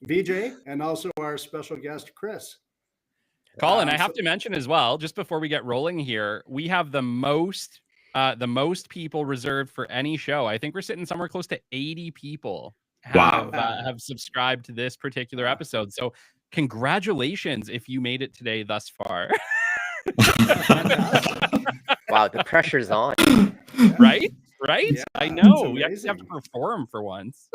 VJ, and also our special guest, Chris. Colin, I have to mention as well, just before we get rolling here, we have the most people reserved for any show. I think we're sitting somewhere close to 80 people have subscribed to this particular episode. So congratulations if you made it today thus far. Wow, the pressure's on. Right? Yeah, I know. We actually have to perform for once.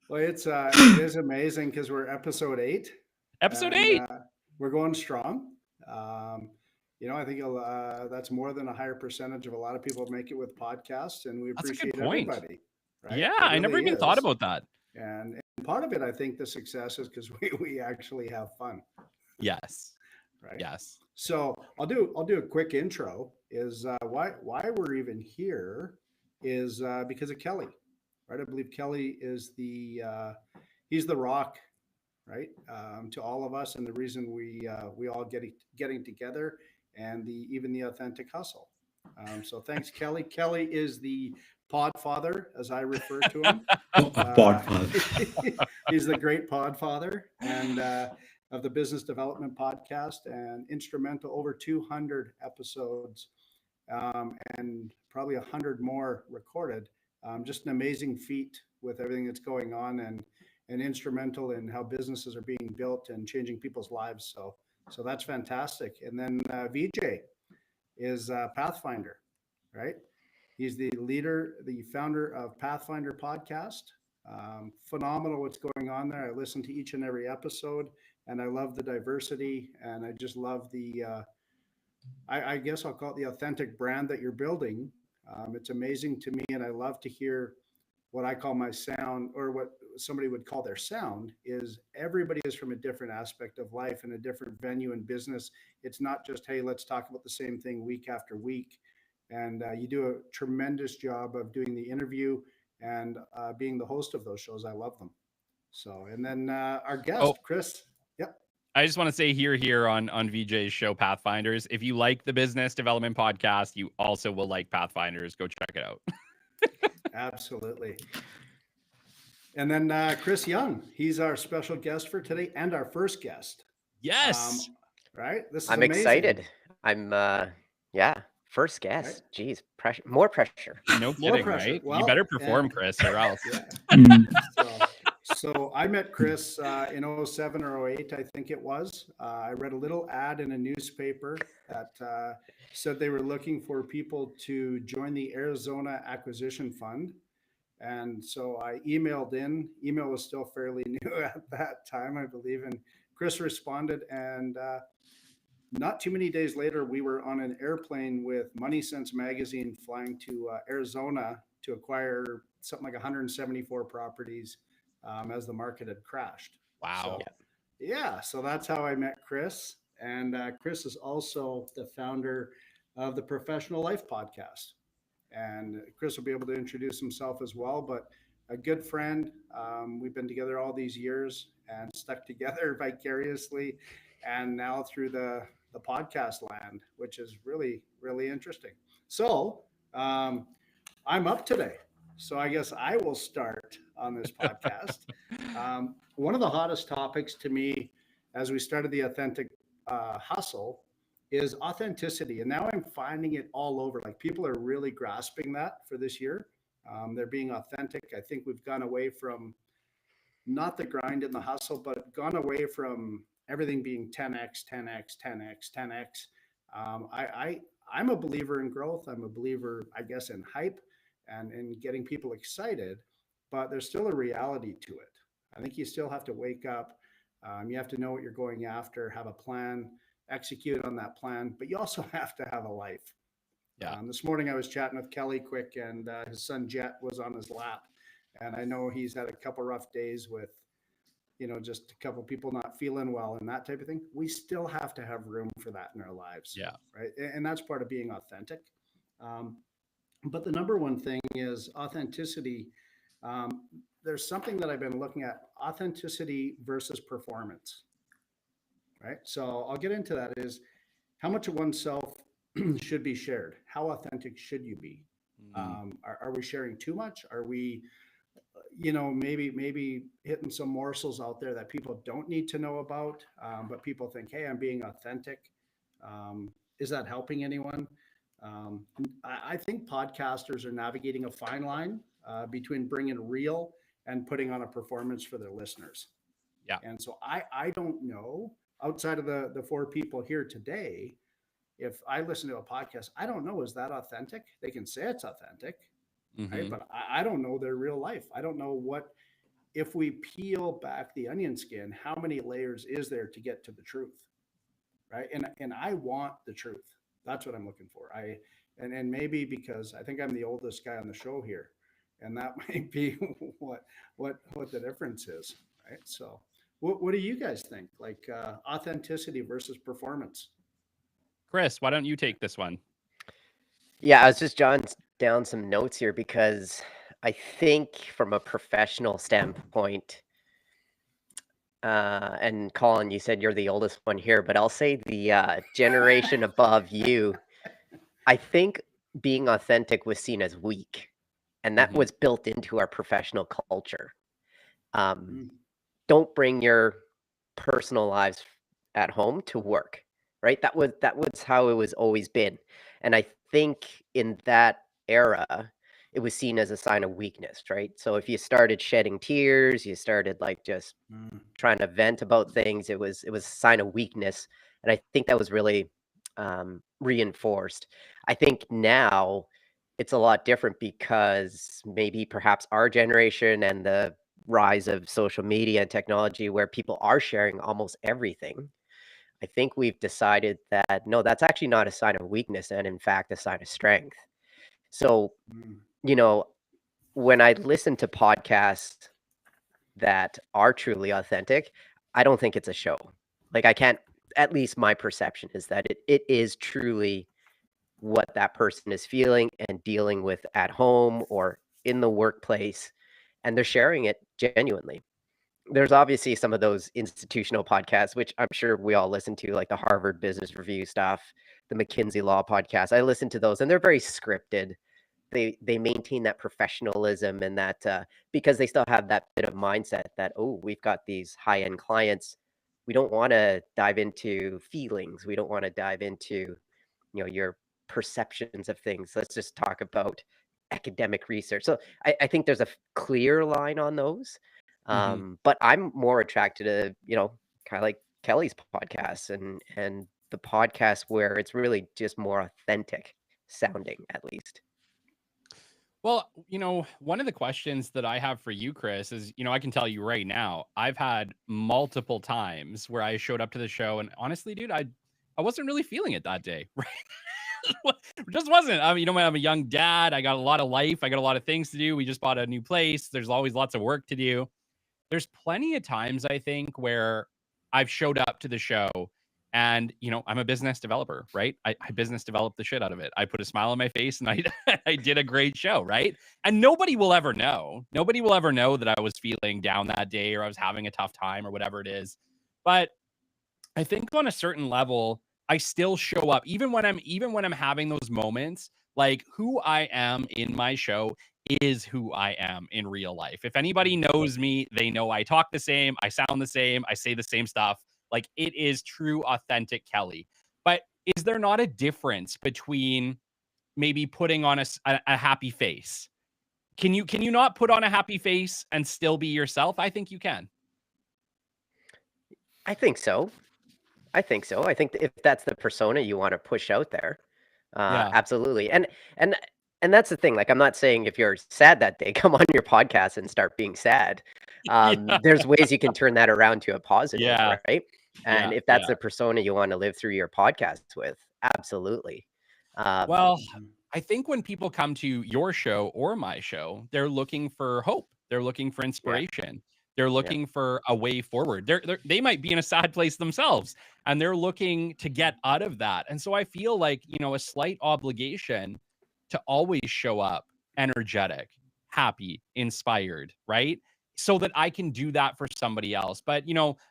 Well, it is amazing because we're episode 8. Episode 8. We're going strong. I think that's more than a higher percentage of a lot of people make it with podcasts, and we appreciate everybody. Right? Yeah, really I never even thought about that. And part of it, I think, the success is because we actually have fun. Yes. Right. Yes. So I'll do a quick intro. Is why we're even here is because of Kelly, right? I believe Kelly is he's the rock, right, to all of us, and the reason we all getting together, and even the authentic hustle. So thanks, Kelly. Kelly is the Podfather, as I refer to him. Podfather. He's the great Podfather, and of the Business Development Podcast, and instrumental over 200 episodes, and probably 100 more recorded. Just an amazing feat with everything that's going on, and instrumental in how businesses are being built and changing people's lives. So that's fantastic. And then VJ is Pathfinder, right? He's the founder of Pathfinder Podcast. Phenomenal what's going on there. I listen to each and every episode, and I love the diversity, and I just love the I guess I'll call it the authentic brand that you're building. It's amazing to me, and I love to hear what I call my sound, or what somebody would call their sound. Is everybody is from a different aspect of life and a different venue in business. It's not just, hey, let's talk about the same thing week after week. And you do a tremendous job of doing the interview and being the host of those shows. I love them. So, and then our guest, Chris. Yep. I just want to say here on VJ's show, Pathfinders, if you like the Business Development Podcast, you also will like Pathfinders. Go check it out. Absolutely. And then Chris Young, he's our special guest for today and our first guest. Yes. Right. This is I'm amazing. excited. I'm first guest. Right? Jeez, pressure, more pressure. No kidding, right? Well, you better perform, Chris, or else. So I met Chris in 07 or 08, I think it was. I read a little ad in a newspaper that said they were looking for people to join the Arizona Acquisition Fund. And so I emailed in. Email was still fairly new at that time, I believe. And Chris responded. And not too many days later, we were on an airplane with Money Sense magazine flying to Arizona to acquire something like 174 properties as the market had crashed. Wow. So that's how I met Chris. And Chris is also the founder of the Professional Life Podcast. And Chris will be able to introduce himself as well, but a good friend. We've been together all these years and stuck together vicariously, and now through the podcast land, which is really, really interesting. So I'm up today. So I guess I will start on this podcast. One of the hottest topics to me as we started the Authentic Hustle is authenticity. And now I'm finding it all over. Like, people are really grasping that for this year. They're being authentic. I think we've gone away from not the grind and the hustle, but gone away from everything being 10x, 10x, 10x, 10x. I'm a believer in growth. I'm a believer, I guess, in hype and in getting people excited, but there's still a reality to it. I think you still have to wake up. You have to know what you're going after, have a plan, execute on that plan, but you also have to have a life. This morning I was chatting with Kelly quick, and his son Jet was on his lap. And I know he's had a couple rough days with, just a couple people not feeling well and that type of thing. We still have to have room for that in our lives. Yeah. Right. And that's part of being authentic. But the number one thing is authenticity. There's something that I've been looking at: authenticity versus performance. Right. So I'll get into that. Is how much of oneself should be shared? How authentic should you be? Are we sharing too much? Are we maybe hitting some morsels out there that people don't need to know about, but people think, hey, I'm being authentic. Is that helping anyone? I think podcasters are navigating a fine line between bringing real and putting on a performance for their listeners. Yeah. And so I don't know, outside of the four people here today, if I listen to a podcast, I don't know, is that authentic? They can say it's authentic, right? But I don't know their real life. I don't know if we peel back the onion skin, how many layers is there to get to the truth, right? And I want the truth. That's what I'm looking for. And maybe because I think I'm the oldest guy on the show here, and that might be what the difference is, right? So, what do you guys think? Like authenticity versus performance? Chris, why don't you take this one? Yeah, I was just jotting down some notes here because I think from a professional standpoint, and Colin, you said you're the oldest one here, but I'll say the generation above you, I think being authentic was seen as weak, and that was built into our professional culture. Don't bring your personal lives at home to work, right? That was how it was always been. And I think in that era, it was seen as a sign of weakness, right? So if you started shedding tears, you started like just trying to vent about things, it was a sign of weakness. And I think that was really reinforced. I think now it's a lot different because maybe perhaps our generation and the rise of social media and technology where people are sharing almost everything, I think we've decided that no, that's actually not a sign of weakness and in fact a sign of strength. So, you know, when I listen to podcasts that are truly authentic, I don't think it's a show. Like I can't, at least my perception is that it is truly what that person is feeling and dealing with at home or in the workplace, and they're sharing it genuinely. There's obviously some of those institutional podcasts, which I'm sure we all listen to, like the Harvard Business Review stuff, the McKinsey Law podcast. I listen to those, and they're very scripted. They maintain that professionalism and that because they still have that bit of mindset that, oh, we've got these high end clients. We don't want to dive into feelings. We don't want to dive into your perceptions of things. Let's just talk about academic research. So I think there's a clear line on those. But I'm more attracted to, kind of like Kelly's podcast and the podcast where it's really just more authentic sounding, at least. Well, one of the questions that I have for you, Chris, is, I can tell you right now, I've had multiple times where I showed up to the show and honestly, dude, I wasn't really feeling it that day, right? Just wasn't. I mean, I'm a young dad. I got a lot of life. I got a lot of things to do. We just bought a new place. There's always lots of work to do. There's plenty of times, I think, where I've showed up to the show and, I'm a business developer, right? I business developed the shit out of it. I put a smile on my face and I did a great show, right? And nobody will ever know. Nobody will ever know that I was feeling down that day or I was having a tough time or whatever it is. But I think on a certain level, I still show up even when I'm having those moments. Like who I am in my show is who I am in real life. If anybody knows me, they know I talk the same, I sound the same, I say the same stuff. Like it is true, authentic Kelly. But is there not a difference between maybe putting on a happy face? Can you not put on a happy face and still be yourself? I think you can. I think so. I think if that's the persona you want to push out there, Yeah. absolutely. And that's the thing. Like, I'm not saying if you're sad that day, come on your podcast and start being sad. There's ways you can turn that around to a positive, right? And if that's the persona you want to live through your podcast with, absolutely. Well, I think when people come to your show or my show, they're looking for hope. They're looking for inspiration. They're looking for a way forward. They might be in a sad place themselves and they're looking to get out of that. And so I feel like, a slight obligation to always show up energetic, happy, inspired, right? So that I can do that for somebody else. But,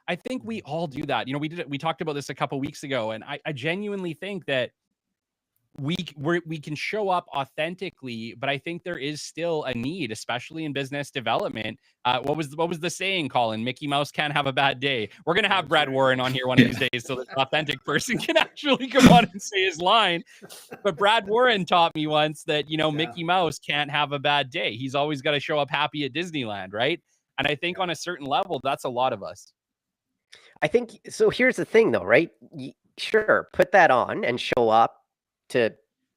I think we all do that. We talked about this a couple weeks ago, and I genuinely think that we can show up authentically, but I think there is still a need, especially in business development. What was the saying, Colin? Mickey Mouse can't have a bad day. We're gonna have Brad Warren on here one of these days, so this authentic person can actually come on and say his line. But Brad Warren taught me once that Mickey Mouse can't have a bad day. He's always got to show up happy at Disneyland, right? And I think on a certain level, that's a lot of us. I think so. Here's the thing, though, right? Sure, put that on and show up to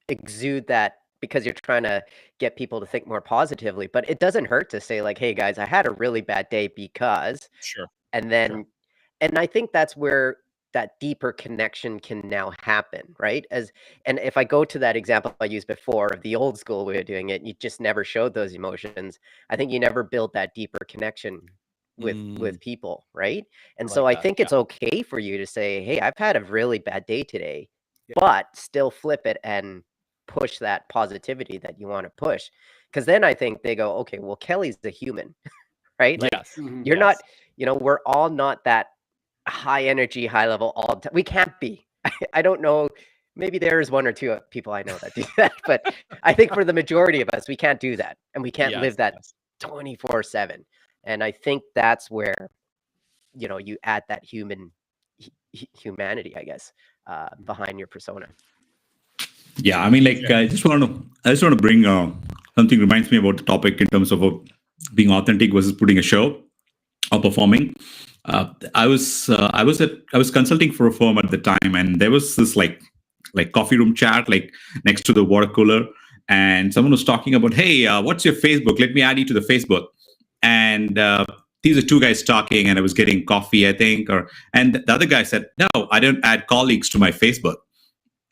exude that because you're trying to get people to think more positively. But it doesn't hurt to say, like, hey, guys, I had a really bad day because. Sure. And then, and I think that's where that deeper connection can now happen, right? And if I go to that example I used before of the old school way of doing it, you just never showed those emotions. I think you never built that deeper connection with people, right? And so I think it's okay for you to say, hey, I've had a really bad day today, but still flip it and push that positivity that you want to push. Because then I think they go, okay, well, Kelly's a human, right? Like you're not, we're all not that high energy, high level all the time. We can't be. I don't know. Maybe there's one or two people I know that do that, but I think for the majority of us, we can't do that. And we can't live that 24/7. And I think that's where, you add that humanity, I guess, behind your persona. Yeah, I mean, like, I just want to bring something reminds me about the topic in terms of being authentic versus putting a show or performing. I was consulting for a firm at the time, and there was this like coffee room chat like next to the water cooler, and someone was talking about, hey, what's your Facebook? Let me add you to the Facebook. And these are two guys talking, and I was getting coffee, I think, and the other guy said, no, I don't add colleagues to my Facebook.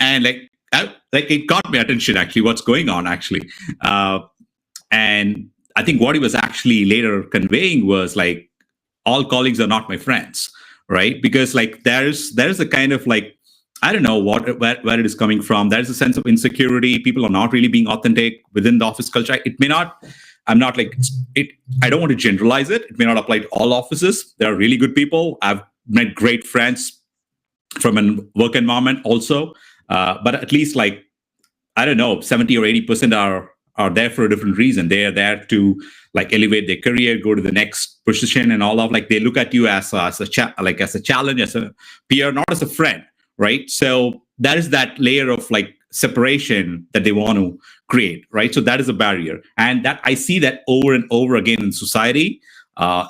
And it got my attention, actually, what's going on, actually. And I think what he was actually later conveying was like, all colleagues are not my friends, right? Because like there's a kind of like, I don't know where it is coming from. There's a sense of insecurity. People are not really being authentic within the office culture. It may not, I'm not like it. I don't want to generalize it. It may not apply to all offices. There are really good people. I've met great friends from a work environment also. But at least like, I don't know, 70 or 80% are there for a different reason. They are there to like elevate their career, go to the next position and all of like, they look at you as a challenge, as a peer, not as a friend, right? So that is that layer of like separation that they want to create, right? So that is a barrier. And that I see that over and over again in society,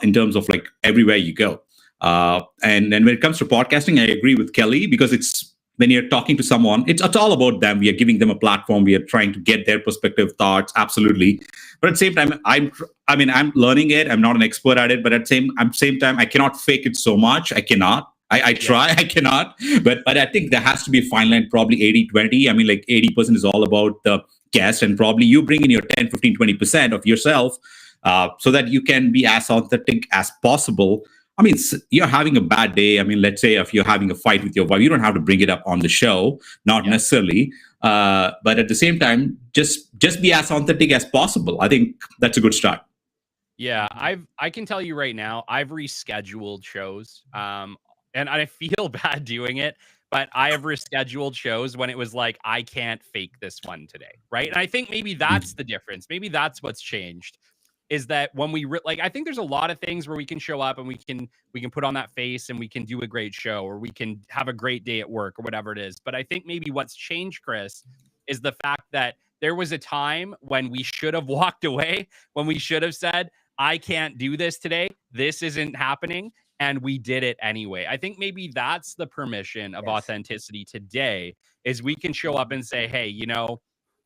in terms of like everywhere you go. And when it comes to podcasting, I agree with Kelly, because it's, when you're talking to someone, it's all about them. We are giving them a platform. We are trying to get their perspective, thoughts, absolutely. But at the same time, I'm learning it. I'm not an expert at it, but at the same time, I cannot fake it so much. I cannot. I try, I cannot. But I think there has to be a fine line, probably 80-20. I mean, like 80% is all about the guest, and probably you bring in your 10, 15, 20% of yourself, so that you can be as authentic as possible. I mean, you're having a bad day. I mean, let's say if you're having a fight with your wife, you don't have to bring it up on the show, not necessarily. But at the same time, just be as authentic as possible. I think that's a good start. Yeah, I can tell you right now, I've rescheduled shows, and I feel bad doing it, but I have rescheduled shows when it was like, I can't fake this one today, right? And I think maybe that's the difference. Maybe that's what's changed. Is that when we I think there's a lot of things where we can show up and we can put on that face and we can do a great show, or we can have a great day at work or whatever it is. But I think maybe what's changed, Chris, is the fact that there was a time when we should have walked away, when we should have said, I can't do this today. This isn't happening. And we did it anyway. I think maybe that's the permission of authenticity today, is we can show up and say, hey,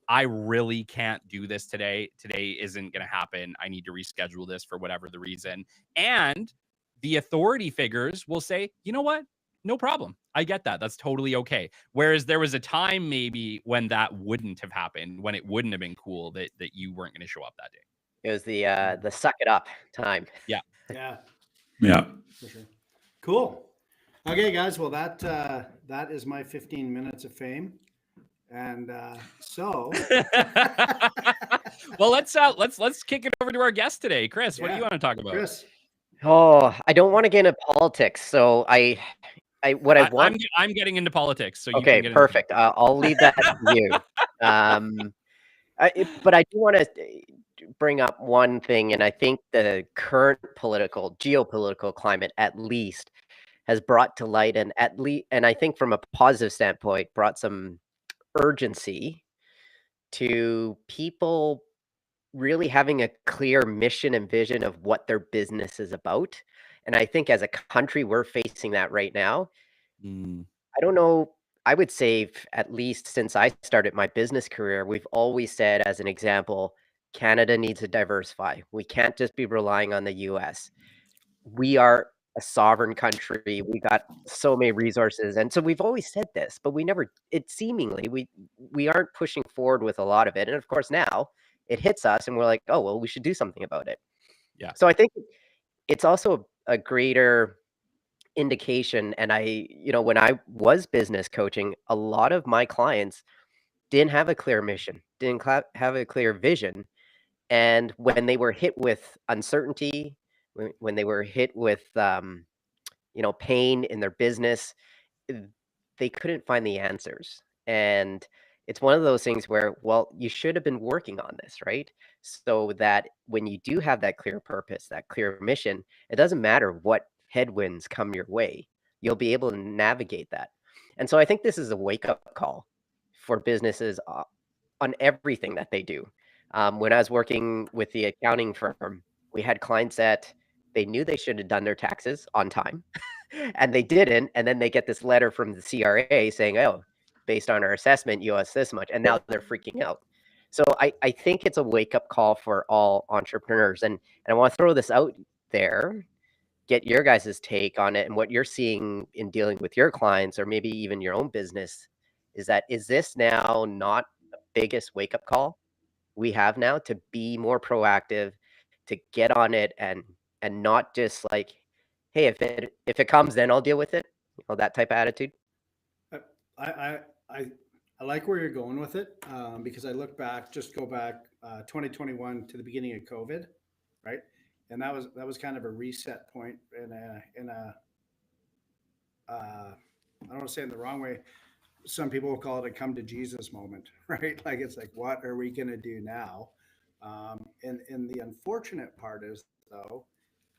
I really can't do this today. Today isn't going to happen. I need to reschedule this for whatever the reason. And the authority figures will say, you know what? No problem. I get that. That's totally okay. Whereas there was a time maybe when that wouldn't have happened, when it wouldn't have been cool that you weren't going to show up that day. It was the suck it up time. Yeah. Yeah. For sure. Cool. Okay, guys. Well, that is my 15 minutes of fame. And so, well, let's kick it over to our guest today, Chris. What do you want to talk about? Chris. Oh, I don't want to get into politics, so what I want. I'm getting into politics, so you Okay, can get perfect. I'll leave that to you. But I do want to bring up one thing, and I think the current geopolitical climate, at least, has brought to light, and I think from a positive standpoint, brought some urgency to people really having a clear mission and vision of what their business is about. And I think as a country, we're facing that right now. Mm. I don't know. I would say, at least since I started my business career, we've always said, as an example, Canada needs to diversify. We can't just be relying on the US. We are a sovereign country. We got so many resources. And so we've always said this, but we aren't pushing forward with a lot of it. And of course, now it hits us and we're like, oh, well, we should do something about it. Yeah. So I think it's also a greater indication. And when I was business coaching, a lot of my clients didn't have a clear mission, didn't have a clear vision. And when they were hit with uncertainty, when they were hit with pain in their business, they couldn't find the answers. And it's one of those things where, well, you should have been working on this, right? So that when you do have that clear purpose, that clear mission, it doesn't matter what headwinds come your way, you'll be able to navigate that. And so I think this is a wake-up call for businesses on everything that they do. When I was working with the accounting firm, we had clients that they knew they should have done their taxes on time and they didn't. And then they get this letter from the CRA saying, oh, based on our assessment, you owe us this much. And now they're freaking out. So I think it's a wake up call for all entrepreneurs. And I want to throw this out there, get your guys' take on it and what you're seeing in dealing with your clients or maybe even your own business. Is this now not the biggest wake up call we have now to be more proactive, to get on it and not just like, hey, if it comes, then I'll deal with it. That type of attitude. I I like where you're going with it, because I look back, 2021 to the beginning of COVID, right? And that was kind of a reset point in a I don't want to say it in the wrong way. Some people will call it a come to Jesus moment, right? Like it's like, what are we going to do now? And the unfortunate part is though,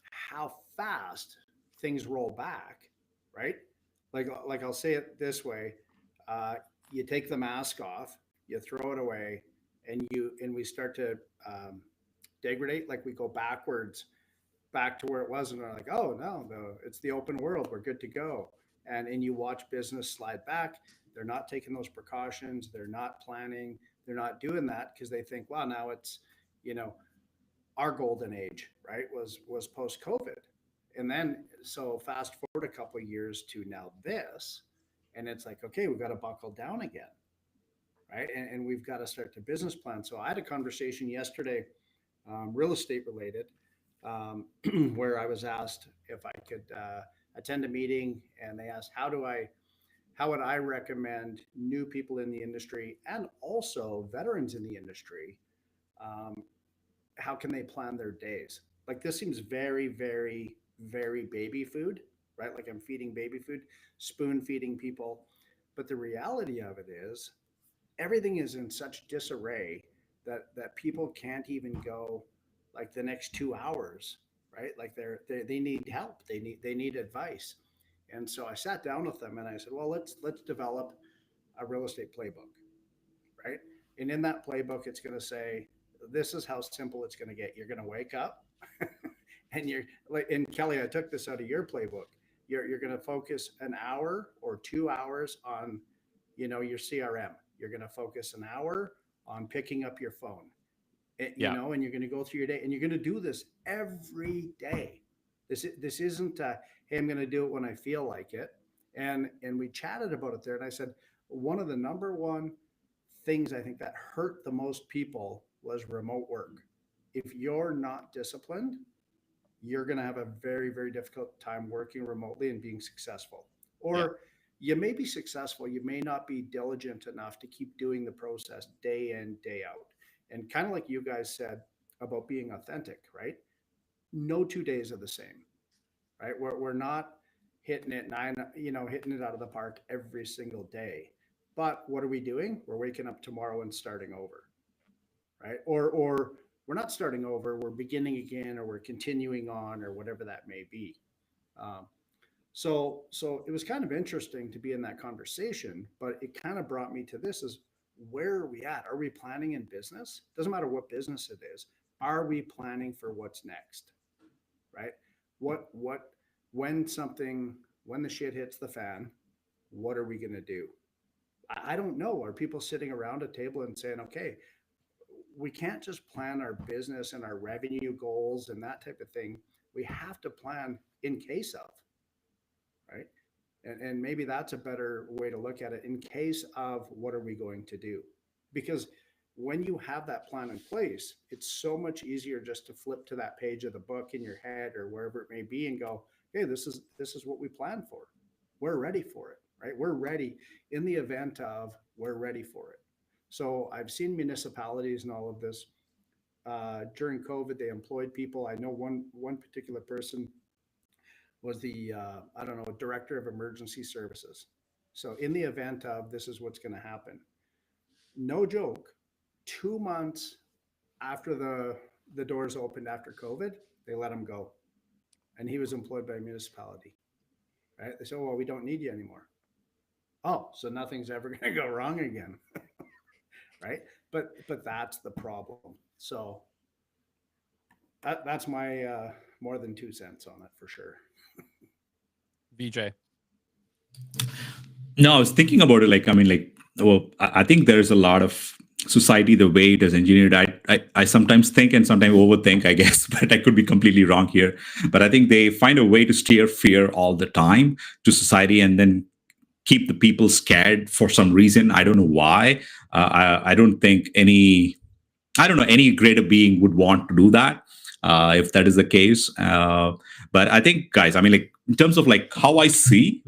how fast things roll back, right? Like I'll say it this way: uh, you take the mask off, you throw it away, and we start to degrade. Like we go backwards, back to where it was, and we're like, oh no, it's the open world, we're good to go. And you watch business slide back. They're not taking those precautions. They're not planning. They're not doing that because they think, well, now it's, you know, our golden age, right? Was post COVID, and then so fast forward a couple of years to now this, and it's like, okay, we've got to buckle down again, right? And we've got to start the business plan. So I had a conversation yesterday, real estate related, where I was asked if I could attend a meeting, and they asked how would I recommend new people in the industry and also veterans in the industry, um, how can they plan their days? Like this seems very, very, very baby food, right? Like I'm feeding baby food, spoon feeding people. But the reality of it is everything is in such disarray that people can't even go like the next 2 hours, right? Like they need help. They need advice. And so I sat down with them and I said, well, let's develop a real estate playbook, right? And in that playbook, it's going to say, this is how simple it's going to get. You're going to wake up and you're like, and Kelly, I took this out of your playbook. You're going to focus an hour or 2 hours on, your CRM. You're going to focus an hour on picking up your phone, Yeah. and you're going to go through your day and you're going to do this every day. This isn't, hey, I'm going to do it when I feel like it. And we chatted about it there. And I said, one of the number one things I think that hurt the most people was remote work. If you're not disciplined, you're going to have a very, very difficult time working remotely and being successful. Or Yeah. you may be successful, you may not be diligent enough to keep doing the process day in, day out. And kind of like you guys said about being authentic, right? No 2 days are the same, right? We're not, hitting it hitting it out of the park every single day. But what are we doing? We're waking up tomorrow and starting over, right? Or we're not starting over, we're beginning again, or we're continuing on, or whatever that may be. Um, so it was kind of interesting to be in that conversation, but it kind of brought me to this: is where are we at? Are we planning in business? Doesn't matter what business it is. Are we planning for what's next? Right? What when something when the shit hits the fan, what are we going to do? I don't know. Are people sitting around a table and saying, okay, we can't just plan our business and our revenue goals and that type of thing. We have to plan in case of, right? And maybe that's a better way to look at it. In case of, what are we going to do? Because when you have that plan in place, it's so much easier just to flip to that page of the book in your head or wherever it may be and go, hey, this is what we planned for. We're ready for it, right? We're ready in the event of, we're ready for it. So I've seen municipalities and all of this. During COVID, they employed people. I know one particular person was the I don't know, director of emergency services. So in the event of, this is what's going to happen. No joke. 2 months after the doors opened after COVID, they let him go, and he was employed by a municipality. Right? They said, "Well, we don't need you anymore." Oh, so nothing's ever going to go wrong again, right? But that's the problem. So that's my more than 2 cents on it for sure. VJ. No, I was thinking about it. Well, I think there's a lot of society, the way it is engineered. I sometimes think and sometimes overthink, I guess, but I could be completely wrong here. But I think they find a way to steer fear all the time to society and then keep the people scared for some reason. I don't know why. I don't think any greater being would want to do that, if that is the case. But I think, guys, in terms of how I see,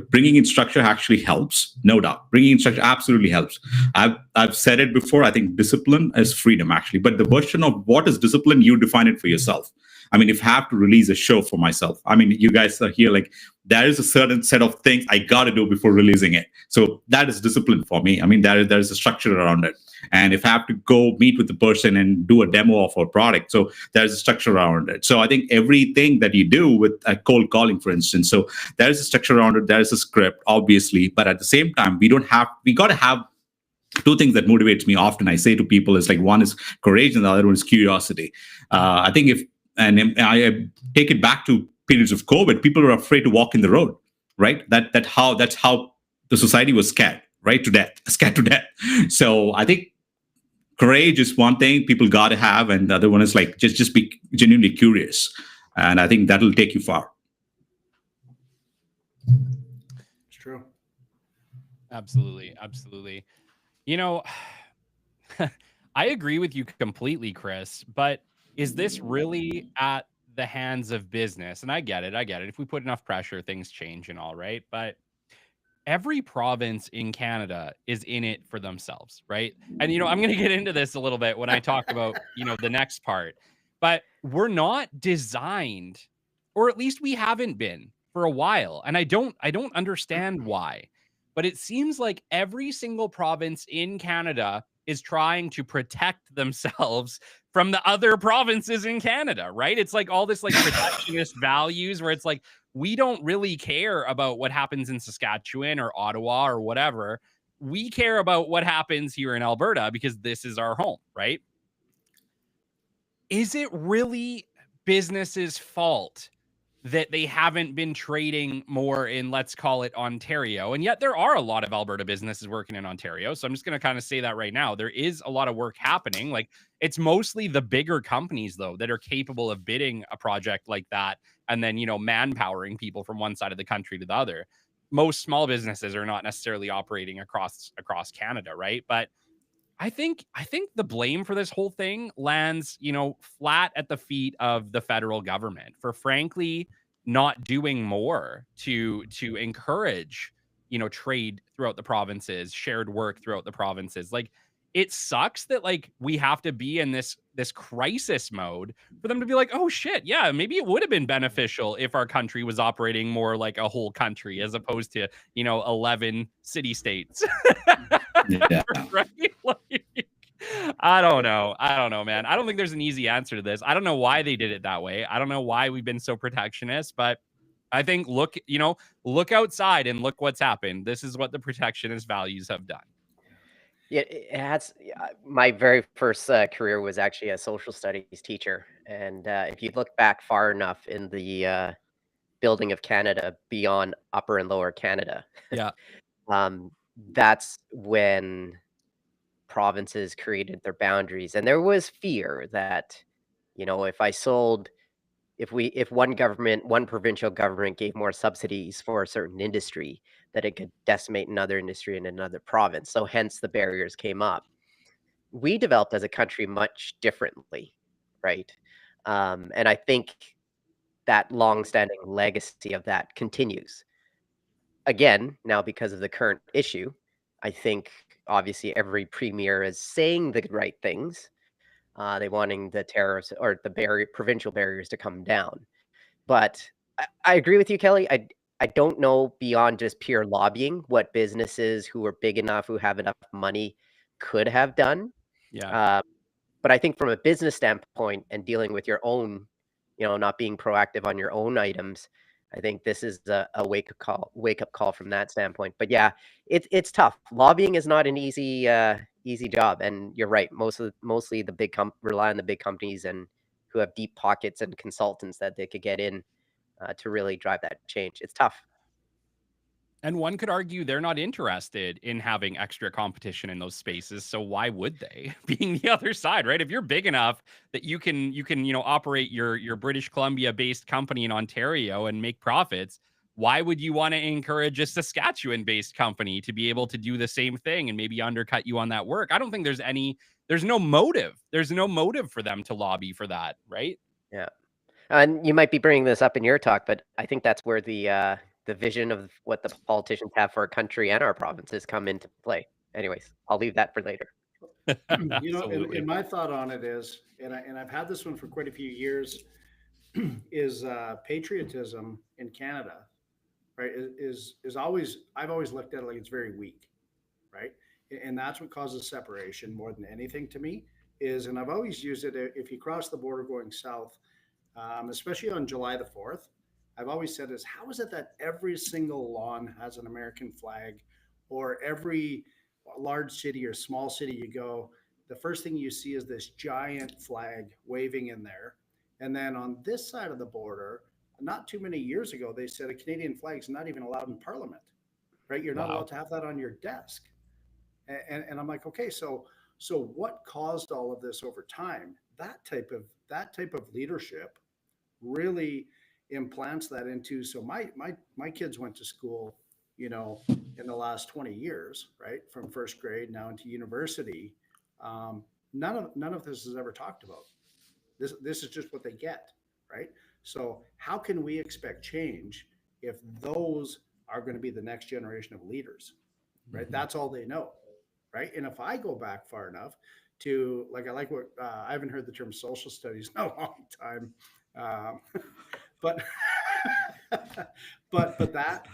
bringing in structure actually helps, no doubt. Bringing in structure absolutely helps. I've said it before. I think discipline is freedom, actually. But the question of what is discipline, you define it for yourself. If I have to release a show for myself, you guys are here, there is a certain set of things I got to do before releasing it. So that is discipline for me. There is a structure around it. And if I have to go meet with the person and do a demo of our product, so there's a structure around it. So I think everything that you do with a cold calling, for instance, so there's a structure around it. There's a script, obviously. But at the same time, we got to have two things that motivates me often. I say to people is one is courage and the other one is curiosity. I think I take it back to periods of COVID, people were afraid to walk in the road, right? That's how the society was scared, right? Scared to death. So I think courage is one thing people got to have, and the other one is just be genuinely curious, and I think that'll take you far. It's true. Absolutely. I agree with you completely, Chris, but is this really at the hands of business? And I get it. If we put enough pressure, things change and all, right? But every province in Canada is in it for themselves, right? And, I'm going to get into this a little bit when I talk about, the next part, but we're not designed, or at least we haven't been for a while. And I don't understand why, but it seems like every single province in Canada is trying to protect themselves from the other provinces in Canada, right? It's all this protectionist values where it's we don't really care about what happens in Saskatchewan or Ottawa or whatever. We care about what happens here in Alberta because this is our home, right? Is it really business's fault that they haven't been trading more in, let's call it, Ontario? And yet there are a lot of Alberta businesses working in Ontario. So I'm just going to kind of say that right now. There is a lot of work happening. It's mostly the bigger companies, though, that are capable of bidding a project like that and then, manpowering people from one side of the country to the other. Most small businesses are not necessarily operating across Canada, right? But I think the blame for this whole thing lands, flat at the feet of the federal government for frankly not doing more to encourage, trade throughout the provinces, shared work throughout the provinces. it sucks that like we have to be in this crisis mode for them to be like, oh shit, yeah, maybe it would have been beneficial if our country was operating more like a whole country as opposed to 11 city states. Yeah. Right? Like, I don't know, man. I don't think there's an easy answer to this. I don't know why they did it that way. I don't know why we've been so protectionist, but I think look outside and look what's happened. This is what the protectionist values have done. Yeah, it has. My very first career was actually a social studies teacher, and if you look back far enough in the building of Canada beyond Upper and Lower Canada, Yeah. that's when provinces created their boundaries, and there was fear that, if one provincial government gave more subsidies for a certain industry, that it could decimate another industry in another province. So hence the barriers came up. We developed as a country much differently, right? And I think that long-standing legacy of that continues. Again, now because of the current issue, I think obviously every premier is saying the right things. They wanting the tariffs or the provincial barriers to come down. But I agree with you, Kelly. I don't know beyond just pure lobbying what businesses who are big enough, who have enough money could have done. Yeah. But I think from a business standpoint and dealing with your own, not being proactive on your own items, I think this is a wake up call from that standpoint. But yeah, it's tough. Lobbying is not an easy job, and you're right. Mostly the rely on the big companies and who have deep pockets and consultants that they could get in to really drive that change. It's tough. And one could argue they're not interested in having extra competition in those spaces. So why would they? Being the other side, right? If you're big enough that you can, operate your British Columbia based company in Ontario and make profits, why would you want to encourage a Saskatchewan based company to be able to do the same thing and maybe undercut you on that work? I don't think there's no motive. There's no motive for them to lobby for that, right? Yeah. And you might be bringing this up in your talk, but I think that's where the vision of what the politicians have for our country and our provinces come into play. Anyways, I'll leave that for later. Absolutely. And my thought on it is, and I've had this one for quite a few years, is patriotism in Canada, right? Is always, I've always looked at it like it's very weak, right? And that's what causes separation more than anything to me. And I've always used it if you cross the border going south, especially on July the 4th. I've always said is, how is it that every single lawn has an American flag, or every large city or small city you go, the first thing you see is this giant flag waving in there. And then on this side of the border, not too many years ago, they said a Canadian flag is not even allowed in Parliament, right? You're not allowed to have that on your desk. And I'm like, okay, so what caused all of this over time? That type of leadership really implants that into. So my kids went to school, in the last 20 years, right, from first grade now into university. None of this is ever talked about. This is just what they get, right? So how can we expect change if those are going to be the next generation of leaders, right? Mm-hmm. That's all they know, right? And if I go back far enough to, like, I like what I haven't heard the term social studies in a long time, but that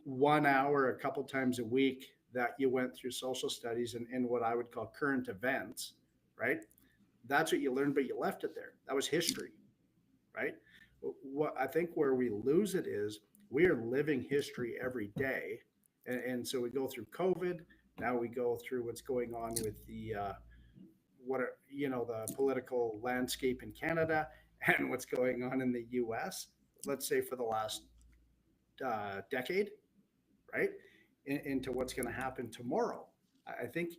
1 hour a couple times a week that you went through social studies and what I would call current events, right? That's what you learned, but you left it there. That was history, right? What I think where we lose it is we are living history every day. And so we go through COVID. Now we go through what's going on with the political landscape in Canada and what's going on in the US, let's say for the last decade, right? Into what's going to happen tomorrow. I think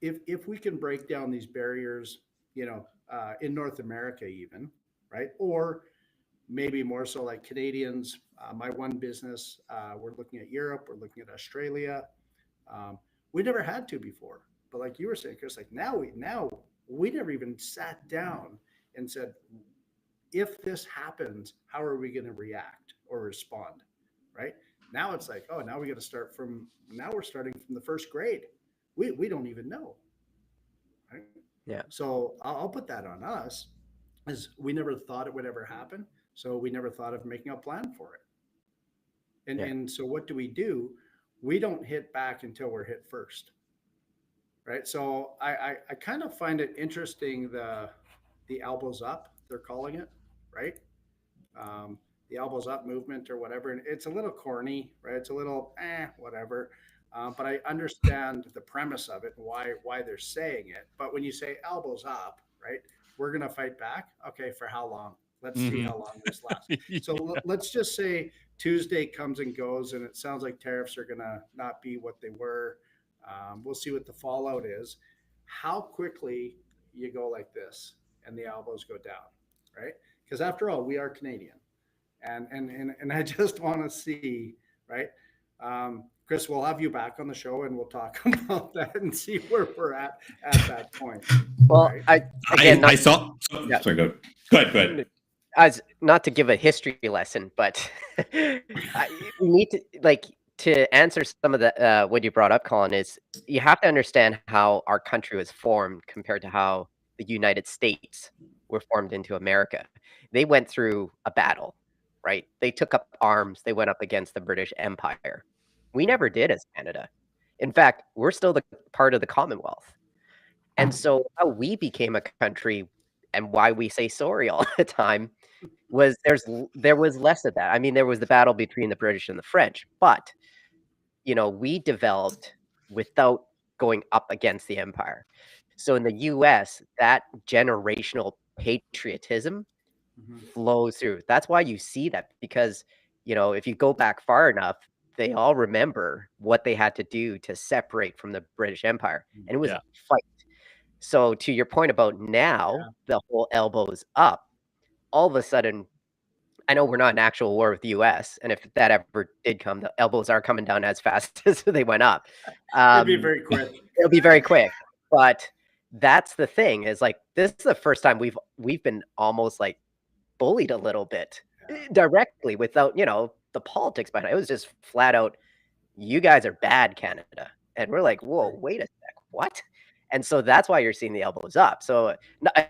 if we can break down these barriers, in North America even, right? Or maybe more so like Canadians, my one business, we're looking at Europe, we're looking at Australia. We never had to before, but like you were saying, Chris, like now we never even sat down and said, if this happens, how are we going to react or respond, right? Now it's like, oh, now we got to start we're starting from the first grade, we don't even know. Right? Yeah. So I'll put that on us, as we never thought it would ever happen. So we never thought of making a plan for it. Yeah. And so what do? We don't hit back until we're hit first. Right. So I kind of find it interesting, the elbows up, they're calling it, right? Um, the elbows up movement or whatever. And it's a little corny, right? It's a little whatever. But I understand the premise of it and why they're saying it. But when you say elbows up, right, we're gonna fight back. Okay, for how long? Let's see Mhm. how long this lasts. So let's just say Tuesday comes and goes, and it sounds like tariffs are gonna not be what they were. We'll see what the fallout is. How quickly you go like this and the elbows go down, right? Because after all, we are Canadian, and I just want to see, right? Chris, we'll have you back on the show, and we'll talk about that and see where we're at that point. Well, Right? I saw. Yeah. Sorry, go ahead. as not to give a history lesson, but we need to to answer some of the what you brought up, Colin, is you have to understand how our country was formed compared to how the United States were formed into America. They went through a battle, right? They took up arms. They went up against the British Empire. We never did as Canada. In fact, we're still the part of the Commonwealth. And so how we became a country and why we say sorry all the time was there was less of that. I mean, there was the battle between the British and the French, but we developed without going up against the empire. So in the US, that generational patriotism Mhm. flows through. That's why you see that, because if you go back far enough, they all remember what they had to do to separate from the British Empire, and it was Yeah. a fight. So to your point about now, the whole elbows up, all of a sudden, I know we're not in actual war with the US, and if that ever did come, the elbows are coming down as fast as they went up. It'd be very quick. It'll be very quick, but that's the thing, is like this is the first time we've been almost like bullied a little bit directly without the politics behind it. It was just flat out, you guys are bad, Canada, and we're like, whoa, wait a sec, what? And so that's why you're seeing the elbows up. So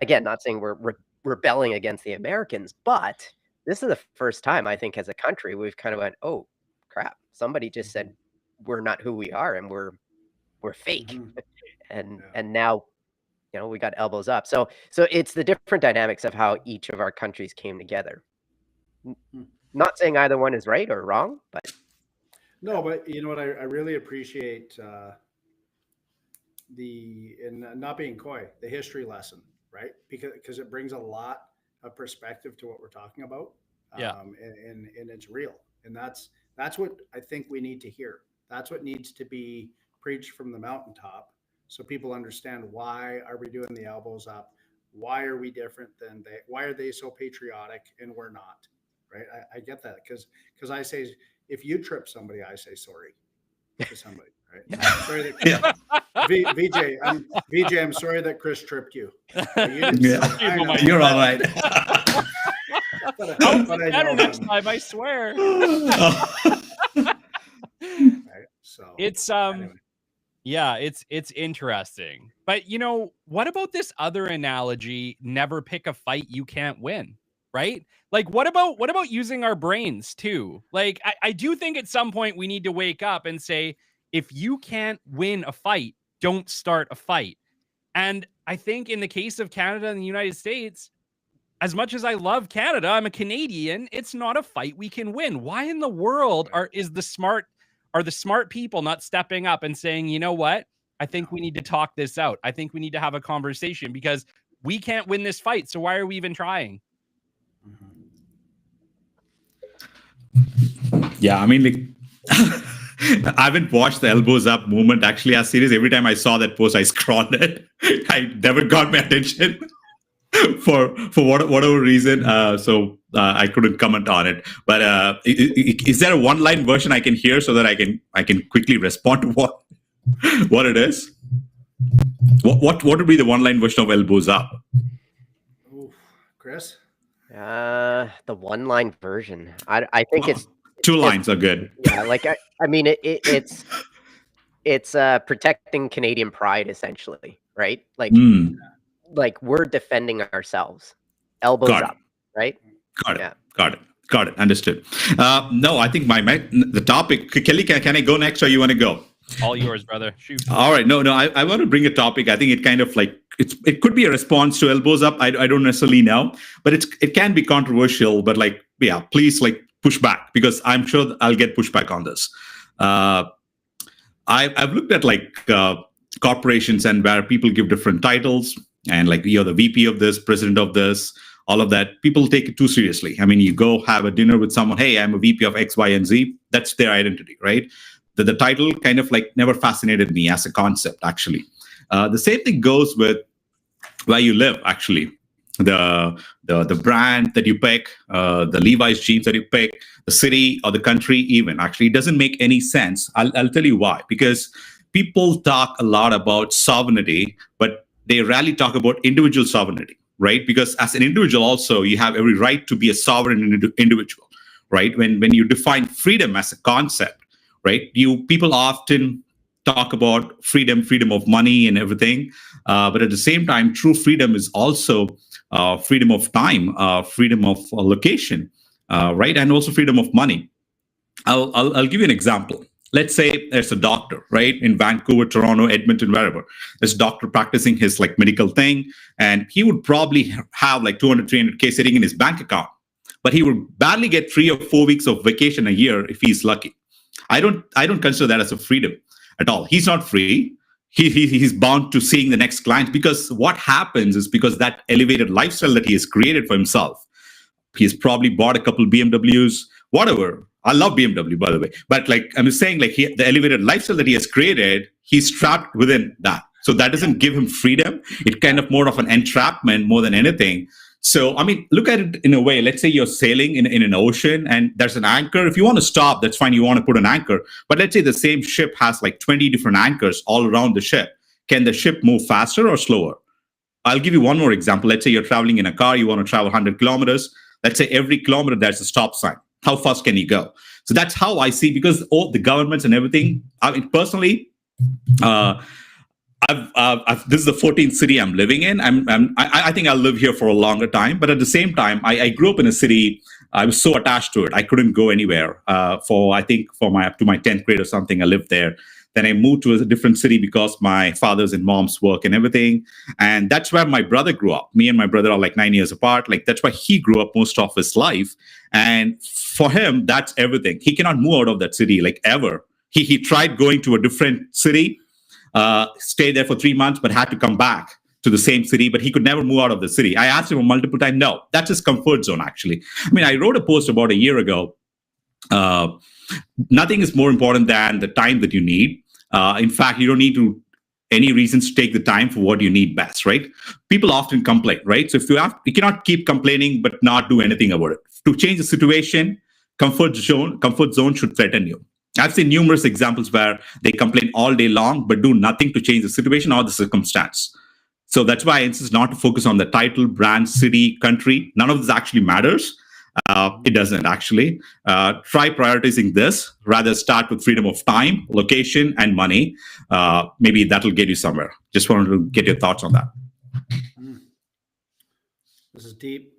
again, not saying we're rebelling against the Americans, but this is the first time I think as a country we've kind of went, oh crap, somebody just said we're not who we are and we're fake. Mhm. And now we got elbows up. So it's the different dynamics of how each of our countries came together. Not saying either one is right or wrong, but No, but you know what? I really appreciate not being coy, the history lesson, right? Because it brings a lot of perspective to what we're talking about. Yeah. And it's real, and that's what I think we need to hear. That's what needs to be preached from the mountaintop, so people understand, why are we doing the elbows up? Why are we different than they? Why are they so patriotic and we're not? Right? I get that, because I say, if you trip somebody, I say sorry to somebody. Right? Sorry that VJ, I'm sorry that Chris tripped you. You didn't say it. I know. You're all right. I'll But be I better know next him. time, I swear. Right? So It's anyway. yeah, it's interesting. But what about this other analogy, never pick a fight you can't win, right? Like what about using our brains too? Like I do think at some point we need to wake up and say, if you can't win a fight, don't start a fight. And I think in the case of Canada and the United States, as much as I love Canada, I'm a Canadian, it's not a fight we can win. Why in the world are the smart people not stepping up and saying, you know what? I think we need to talk this out. I think we need to have a conversation, because we can't win this fight. So why are we even trying? Yeah, I mean, like, I haven't watched the elbows up movement actually as serious. Every time I saw that post, I scrolled it. I never got my attention for whatever reason. So I couldn't comment on it. But is there a one-line version I can hear so that I can quickly respond to what it is? What would be the one-line version of elbows up? Ooh, Chris? the one-line version. I think it's Two lines are good. yeah. Like I mean, it's it's protecting Canadian pride, essentially, right? Like we're defending ourselves, elbows Got it. up, right? Got it. Yeah. Got it. Understood. No, I think the topic, Kelly, can I go next or you want to go? All yours, brother. Shoot. All right. No, I want to bring a topic. I think it kind of like it could be a response to elbows up. I don't necessarily know, but it can be controversial. But like, yeah, please like push back because I'm sure I'll get pushback on this. I've looked at like corporations and where people give different titles and like you're the VP of this, president of this, all of that. People take it too seriously. I mean, you go have a dinner with someone. Hey, I'm a VP of X, Y, and Z. That's their identity, right? The title kind of like never fascinated me as a concept, actually. The same thing goes with where you live, actually. The brand that you pick, the Levi's jeans that you pick, the city or the country even, actually, it doesn't make any sense. I'll tell you why. Because people talk a lot about sovereignty, but they rarely talk about individual sovereignty, right? Because as an individual also, you have every right to be a sovereign individual, right? When you define freedom as a concept, right? People often talk about freedom of money and everything, but at the same time, true freedom is also freedom of time, freedom of location, right, and also freedom of money. I'll give you an example. Let's say there's a doctor, right, in Vancouver, Toronto, Edmonton, wherever. There's a doctor practicing his like medical thing, and he would probably have like 200, 300K sitting in his bank account, but he would barely get 3 or 4 weeks of vacation a year if he's lucky. I don't consider that as a freedom at all. He's not free. He's bound to seeing the next client because what happens is because that elevated lifestyle that he has created for himself, he's probably bought a couple BMWs, whatever. I love BMW, by the way. But like I'm just saying, like the elevated lifestyle that he has created, he's trapped within that. So that doesn't give him freedom. It's kind of more of an entrapment more than anything. So, I mean, look at it in a way. Let's say you're sailing in an ocean and there's an anchor. If you want to stop, that's fine. You want to put an anchor. But let's say the same ship has like 20 different anchors all around the ship. Can the ship move faster or slower? I'll give you one more example. Let's say you're traveling in a car. You want to travel 100 kilometers. Let's say every kilometer there's a stop sign. How fast can you go? So that's how I see, because all the governments and everything, I mean, personally, this is the 14th city I'm living in. I think I'll live here for a longer time. But at the same time, I grew up in a city. I was so attached to it. I couldn't go anywhere up to my 10th grade or something. I lived there. Then I moved to a different city because my father's and mom's work and everything. And that's where my brother grew up. Me and my brother are like 9 years apart. Like that's why he grew up most of his life. And for him, that's everything. He cannot move out of that city like ever. He tried going to a different city, stayed there for 3 months, but had to come back to the same city, but he could never move out of the city. I asked him multiple times. No, that's his comfort zone, actually. I mean, I wrote a post about a year ago. Nothing is more important than the time that you need. In fact, you don't need any reasons to take the time for what you need best, right? People often complain, right? So you cannot keep complaining but not do anything about it. To change the situation, comfort zone should threaten you. I've seen numerous examples where they complain all day long but do nothing to change the situation or the circumstance. So that's why I insist not to focus on the title, brand, city, country. None of this actually matters. It doesn't actually. Try prioritizing this. Rather start with freedom of time, location, and money. Maybe that'll get you somewhere. Just wanted to get your thoughts on that. This is deep.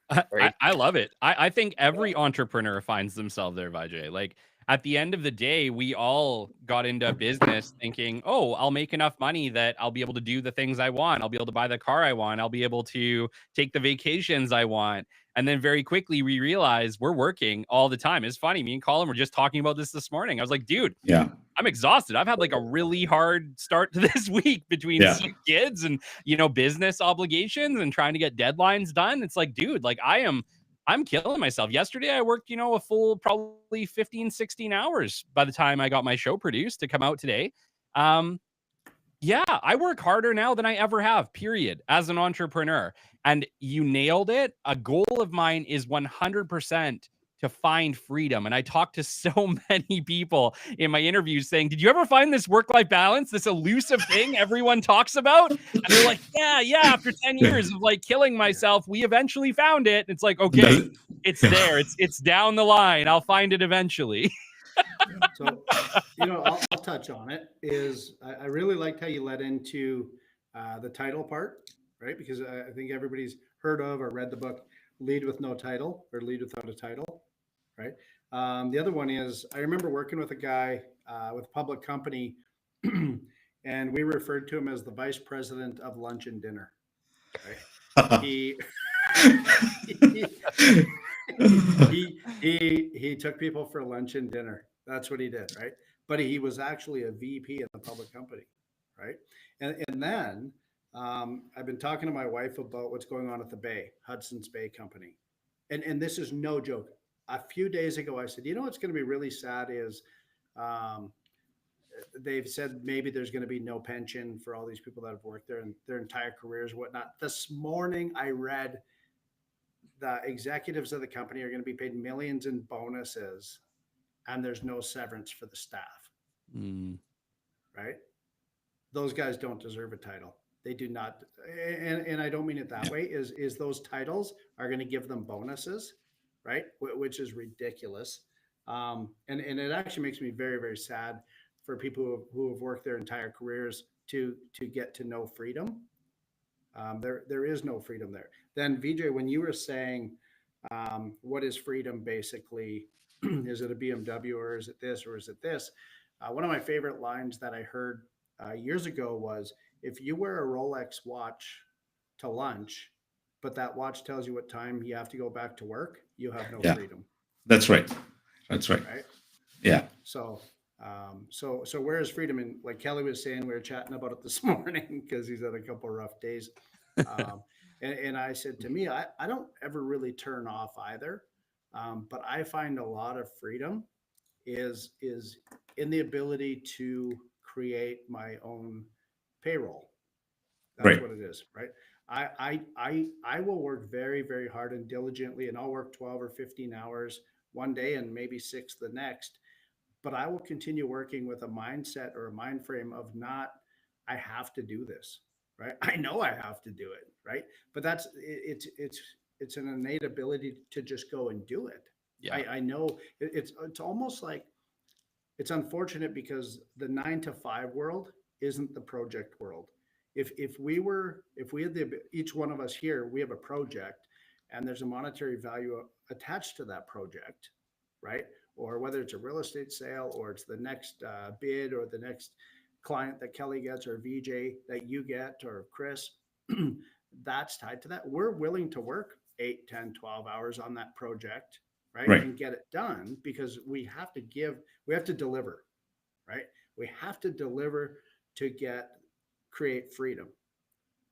I love it. I think every entrepreneur finds themselves there, Vijay. Like at the end of the day, we all got into business thinking, oh, I'll make enough money that I'll be able to do the things I want. I'll be able to buy the car I want. I'll be able to take the vacations I want. And then very quickly we realize we're working all the time. It's funny. Me and Colin were just talking about this morning. I was like, dude, yeah, I'm exhausted. I've had like a really hard start to this week between kids and, business obligations and trying to get deadlines done. It's like, dude, like I'm killing myself. Yesterday, I worked, a full probably 15, 16 hours by the time I got my show produced to come out today. Yeah, I work harder now than I ever have, period, as an entrepreneur. And you nailed it. A goal of mine is 100% to find freedom. And I talked to so many people in my interviews saying, did you ever find this work-life balance, this elusive thing everyone talks about? And they're like, yeah, after 10 years of like killing myself, we eventually found it. It's like, okay, it's there. It's down the line. I'll find it eventually. So, I'll touch on it. I really liked how you led into the title part, right? Because I think everybody's heard of or read the book Lead with No Title or Lead Without a Title, right? The other one is I remember working with a guy with a public company, and we referred to him as the vice president of lunch and dinner, right? He he took people for lunch and dinner. That's what he did, right? But he was actually a VP in a public company, right? And then I've been talking to my wife about what's going on at the Bay, Hudson's Bay Company, and this is no joke. A few days ago, I said, what's going to be really sad is they've said maybe there's going to be no pension for all these people that have worked there and their entire careers, whatnot. This morning, I read the executives of the company are going to be paid millions in bonuses, and there's no severance for the staff. Right? Those guys don't deserve a title. They do not. And I don't mean it that way, is those titles are going to give them bonuses, right? Which is ridiculous. And it actually makes me very, very sad for people who have worked their entire careers to get to no freedom. There is no freedom there. Then Vijay, when you were saying, what is freedom basically, is it a BMW or is it this or is it this? One of my favorite lines that I heard years ago was, if you wear a Rolex watch to lunch, but that watch tells you what time you have to go back to work, you have no freedom. That's right. That's right. Right? Yeah. So where is freedom? And like Kelly was saying, we were chatting about it this morning because he's had a couple of rough days. And I said, to me, I don't ever really turn off either. But I find a lot of freedom is in the ability to create my own payroll. That's what it is, right? I will work very, very hard and diligently, and I'll work 12 or 15 hours one day and maybe 6 the next. But I will continue working with a mindset or a mind frame of not, I have to do this, right? I know I have to do it, right? But it's an innate ability to just go and do it. Yeah. I know it's almost like, it's unfortunate because the 9 to 5 world isn't the project world. If we had each one of us here, we have a project and there's a monetary value attached to that project, right? Or whether it's a real estate sale or it's the next bid or the next client that Kelly gets or VJ that you get or Chris, that's tied to that. We're willing to work 8, 10, 12 hours on that project, right? And get it done because we have to deliver, right? We have to deliver to create freedom.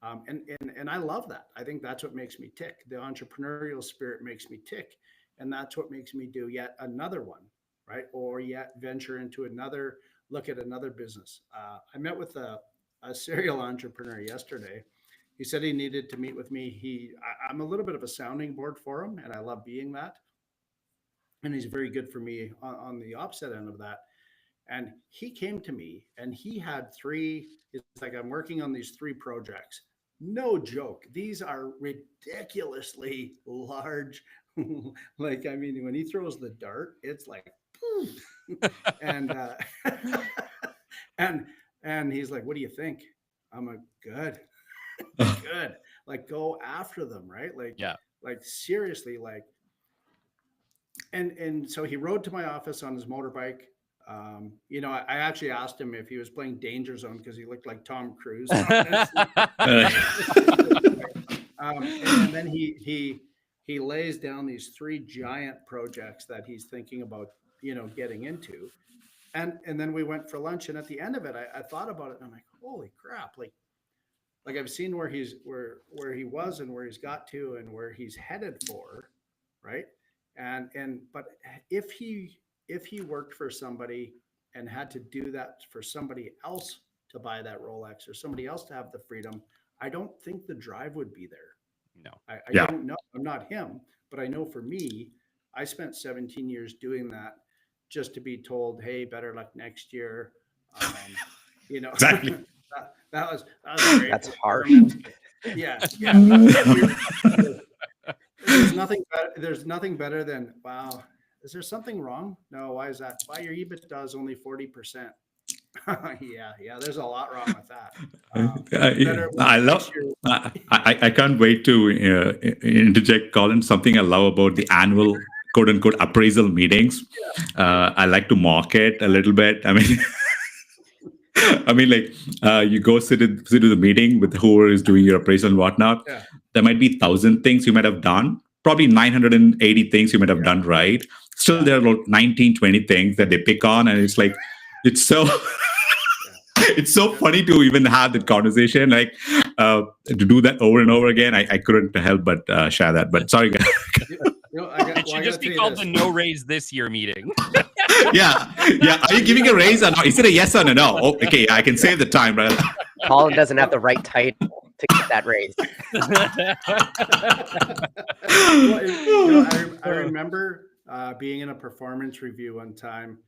And I love that. I think that's what makes me tick. The entrepreneurial spirit makes me tick. And that's what makes me do yet another one, right? Or yet venture into look at another business. I met with a serial entrepreneur yesterday. He said he needed to meet with me. I'm a little bit of a sounding board for him, and I love being that. And he's very good for me on the opposite end of that. And he came to me and he had 3, it's like, I'm working on these 3 projects. No joke. These are ridiculously large. Like, I mean, when he throws the dart, it's like, poof. and he's like, what do you think? I'm like, good. Good. Like, go after them, right? Like, like seriously, like, and so he rode to my office on his motorbike. I actually asked him if he was playing Danger Zone because he looked like Tom Cruise. And then he lays down these 3 giant projects that he's thinking about, getting into. And then we went for lunch. And at the end of it, I thought about it and I'm like, holy crap. Like I've seen where he was and where he's got to and where he's headed for. Right. But if he worked for somebody and had to do that for somebody else to buy that Rolex or somebody else to have the freedom, I don't think the drive would be there. No, I don't know. I'm not him, but I know for me, I spent 17 years doing that just to be told, hey, better luck next year. Exactly. that was great. That's harsh. Yeah. There's nothing better than, wow, is there something wrong? No, why is that? Why your EBITDA is only 40%. Yeah, there's a lot wrong with that. I love. I can't wait to interject, Colin. Something I love about the annual "quote unquote" appraisal meetings. I like to mock it a little bit. I mean, you go sit in the meeting with whoever is doing your appraisal and whatnot. Yeah. There might be 1,000 things you might have done. Probably 980 things you might have done right. Still, there are about 19, 20 things that they pick on, and it's like, it's so. It's so funny to even have that conversation, like to do that over and over again. I couldn't help but share that. But sorry, guys. It should just be called the no raise this year meeting. yeah. Are you giving a raise or not? Is it a yes or a no? Oh, okay, I can save the time, brother. Colin doesn't have the right title to get that raise. I remember being in a performance review one time,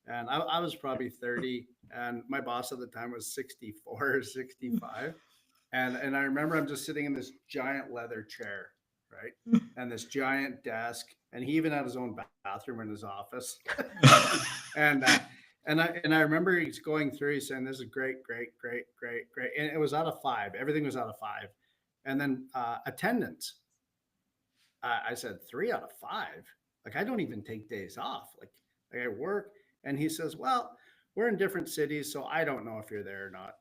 and I was probably 30, and my boss at the time was 64 or 65. And I remember I'm just sitting in this giant leather chair, right? And this giant desk, and he even had his own bathroom in his office. and I remember he's going through, he's saying, this is great. And it was out of 5. Everything was out of 5. And then attendance. I said 3 out of 5. Like, I don't even take days off. Like I work. And he says, well, we're in different cities, so I don't know if you're there or not.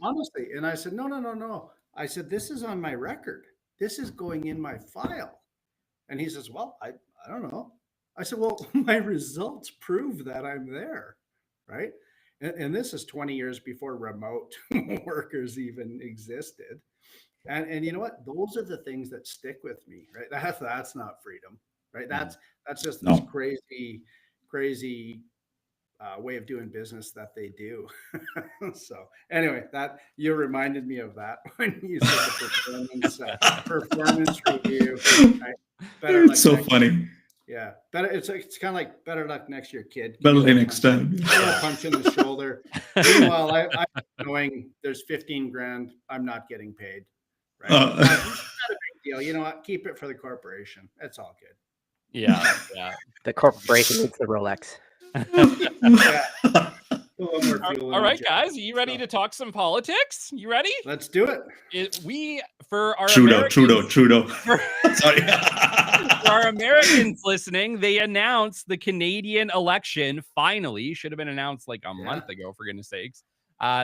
Honestly, and I said, no. I said, this is on my record. This is going in my file. And he says, well, I don't know. I said, well, my results prove that I'm there, right? And this is 20 years before remote workers even existed. And you know what? Those are the things that stick with me, right? That's not freedom. Right. That's just this crazy way of doing business that they do. So anyway, that you reminded me of that when you said the performance review. Right? It's so funny. Yeah, better. It's kind of like better luck next year, kid. Better luck next time. Punch in the shoulder. Meanwhile, I'm knowing there's 15 grand. I'm not getting paid. Right. Not a big deal. You know what? Keep it for the corporation. It's all good. Yeah. The corporation needs the Rolex. All right, guys, are you ready to talk some politics? You ready? Let's do it. For our Trudeau. Sorry. For our Americans listening, they announced the Canadian election finally. Should have been announced like a month ago, for goodness sakes.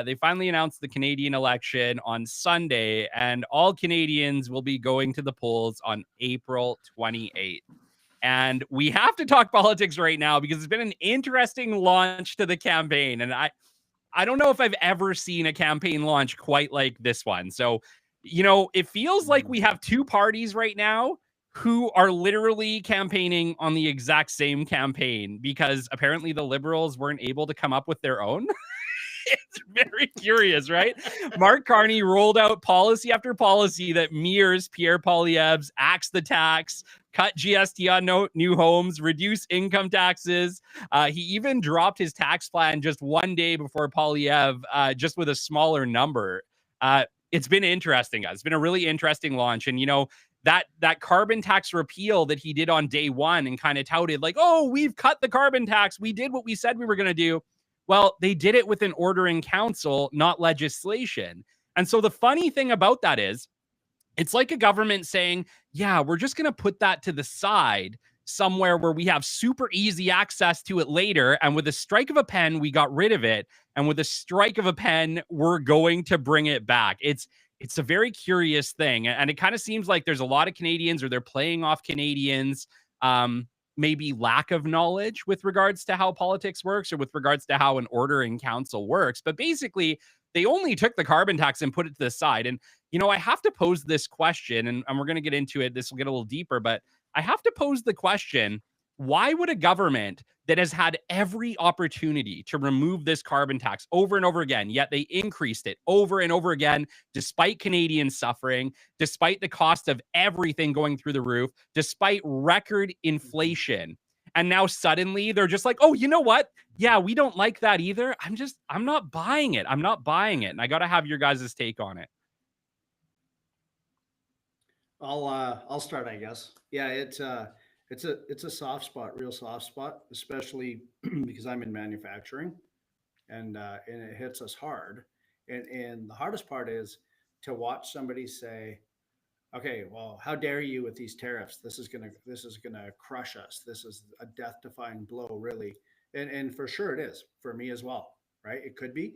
They finally announced the Canadian election on Sunday, and all Canadians will be going to the polls on April 28th. And we have to talk politics right now because it's been an interesting launch to the campaign. And I don't know if I've ever seen a campaign launch quite like this one. So, it feels like we have 2 parties right now who are literally campaigning on the exact same campaign because apparently the Liberals weren't able to come up with their own. It's very curious, right? Mark Carney rolled out policy after policy that mirrors Pierre Poilievre's axe the tax, cut GST on new homes, reduce income taxes. He even dropped his tax plan just one day before Poilievre, just with a smaller number. It's been interesting, guys. It's been a really interesting launch. And, that carbon tax repeal that he did on day one and kind of touted like, oh, we've cut the carbon tax. We did what we said we were going to do. Well, they did it with an order in council, not legislation. And so the funny thing about that is it's like a government saying, yeah, we're just going to put that to the side somewhere where we have super easy access to it later. And with a strike of a pen, we got rid of it. And with a strike of a pen, we're going to bring it back. It's a very curious thing. And it kind of seems like there's a lot of Canadians, or they're playing off Canadians, maybe lack of knowledge with regards to how politics works or with regards to how an order in council works. But basically, they only took the carbon tax and put it to the side. And, I have to pose this question, and we're going to get into it. This will get a little deeper, but I have to pose the question, why would a government that has had every opportunity to remove this carbon tax over and over again, yet they increased it over and over again, despite Canadians suffering, despite the cost of everything going through the roof, despite record inflation. And now suddenly they're just like, oh, you know what? Yeah, we don't like that either. I'm not buying it. I'm not buying it. And I got to have your guys' take on it. I'll start, I guess. Yeah, it's a soft spot, real soft spot, especially because I'm in manufacturing, and it hits us hard. And the hardest part is to watch somebody say, okay, well, how dare you with these tariffs? This is gonna crush us. This is a death-defying blow, really. And for sure it is for me as well, right? It could be,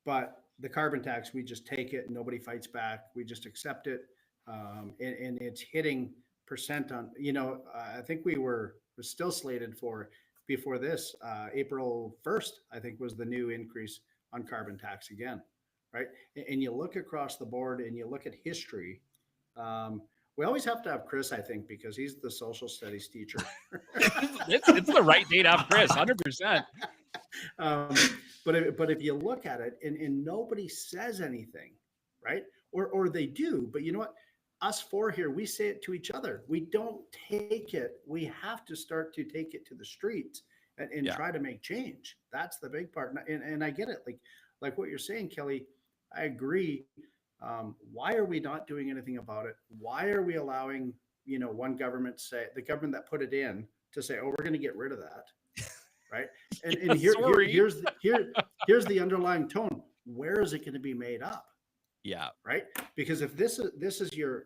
but the carbon tax, we just take it. Nobody fights back. We just accept it, and it's hitting percent on. I think was still slated for before this April 1st. I think was the new increase on carbon tax again, right? And you look across the board and you look at history. Um, we always have to have Chris, I think, because he's the social studies teacher. It's the right date up, Chris, 100%. um, but if you look at it and nobody says anything, right? Or they do, but you know what? Us four here, we say it to each other. We don't take it. We have to start to take it to the streets and Yeah. try to make change. That's the big part. And I get it. Like what you're saying, Kelly, I agree. Why are we not doing anything about it? Why are we allowing, one government say the government that put it in to say, oh, we're going to get rid of that, right? And Sorry. here's the underlying tone. Where is it going to be made up, Yeah. right? Because if this is your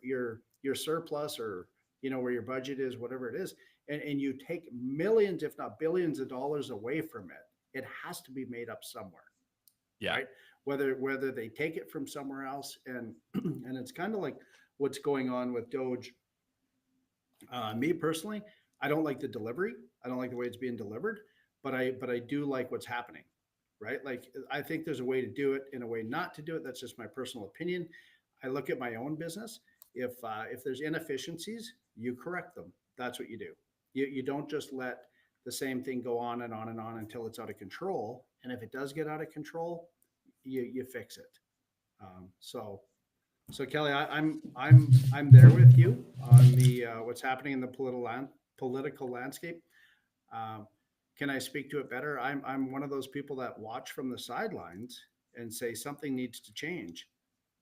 surplus, or where your budget is, whatever it is, and you take millions, if not billions of dollars away from it, it has to be made up somewhere. Yeah. Right? Whether they take it from somewhere else, and and it's kind of like what's going on with Doge. Me personally, I don't like the delivery. I don't like the way it's being delivered, but I do like what's happening, right? Like I think there's a way to do it and a way not to do it. That's just my personal opinion. I look at my own business. If there's inefficiencies, you correct them. That's what you do. You don't just let the same thing go on and on and on until it's out of control. And if it does get out of control, you fix it. So Kelly, I'm there with you on the what's happening in the political landscape. Can I speak to it better? I'm one of those people that watch from the sidelines and say something needs to change.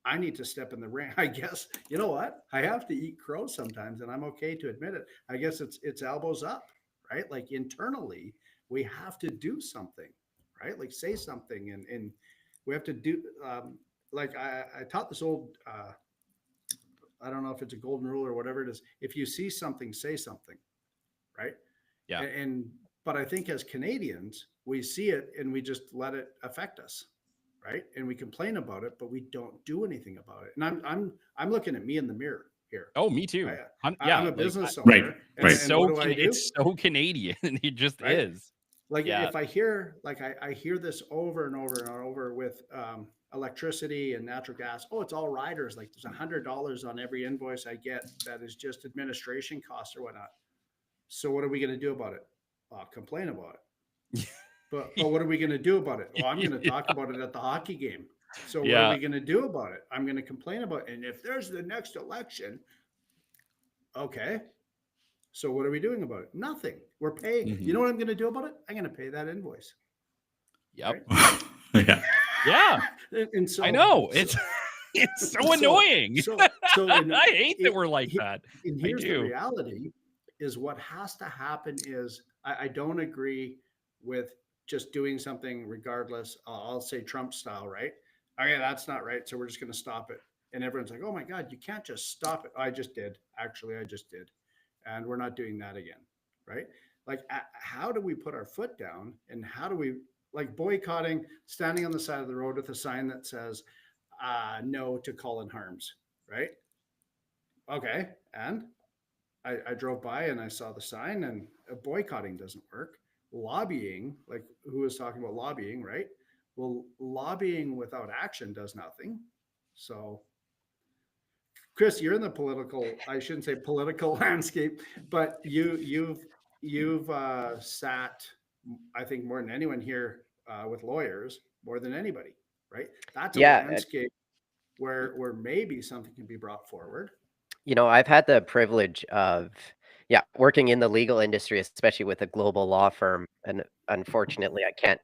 I need to step in the ring. I guess you know what? I have to eat crow sometimes, and I'm okay to admit it. I guess it's elbows up, right? Like internally, we have to do something, right? Like say something, and we have to do. Like I taught this old. I don't know if it's a golden rule or whatever it is. If you see something, say something, right? Yeah. But I think as Canadians, we see it and we just let it affect us, right? And we complain about it, but we don't do anything about it. And I'm looking at me in the mirror here. Oh, me too. I'm Yeah. a business Right, owner. right. And what do I do? It's so Canadian. It just Right? is. Like Yeah. if I hear, like I hear this over and over and over with electricity and natural gas. Oh, it's all riders. Like there's $100 on every invoice I get that is just administration costs or whatnot. So what are we going to do about it? Complain about it. But what are we going to do about it? Well, I'm going to talk about it at the hockey game. So what Yeah. are we going to do about it? I'm going to complain about it. And if there's the next election, okay. So what are we doing about it? Nothing. We're paying. Mhm. You know what I'm going to do about it? I'm going to pay that invoice. Yep. Right? Yeah. Yeah. And so I know. It's so annoying. and I hate that we're like that. And I here's the do. reality is what has to happen is I don't agree with just doing something regardless. I'll say Trump style, right? Okay, that's not right. So we're just going to stop it. And everyone's like, oh my God, you can't just stop it. I just did. Actually, I just did. And we're not doing that again. Right? Like, how do we put our foot down, and how do we, like, boycotting, standing on the side of the road with a sign that says no to Colin Harms, right? Okay. And I drove by and I saw the sign, and boycotting doesn't work. Lobbying, like who was talking about lobbying, right? Well, lobbying without action does nothing. So, Chris, you're in the political, I shouldn't say political landscape, but you've sat, I think, more than anyone here with lawyers, more than anybody, right? That's a landscape where maybe something can be brought forward. I've had the privilege of, working in the legal industry, especially with a global law firm. And unfortunately, I can't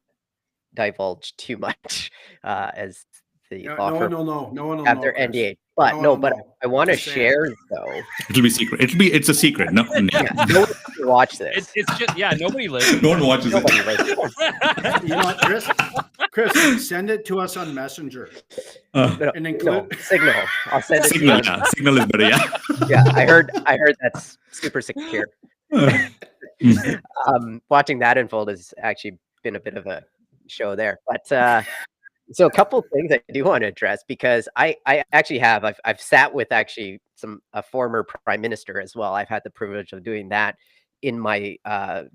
divulge too much as the No, law no one firm will know. No one will have know, their Chris. NDA. But No one no, will but know. I want to Just saying. share though. It'll be secret. It's a secret. No, Yeah, no one can watch this. It's just nobody listens. no one watches it. Nobody listens. You know what, Chris, send it to us on Messenger No, and no, include. Signal. I'll send it to you. Signal, yeah. Signal is better, yeah. Yeah, I heard that's super secure. Watching that unfold has actually been a bit of a show there. But so a couple of things I do want to address, because I actually have I've sat with actually a former prime minister as well. I've had the privilege of doing that in my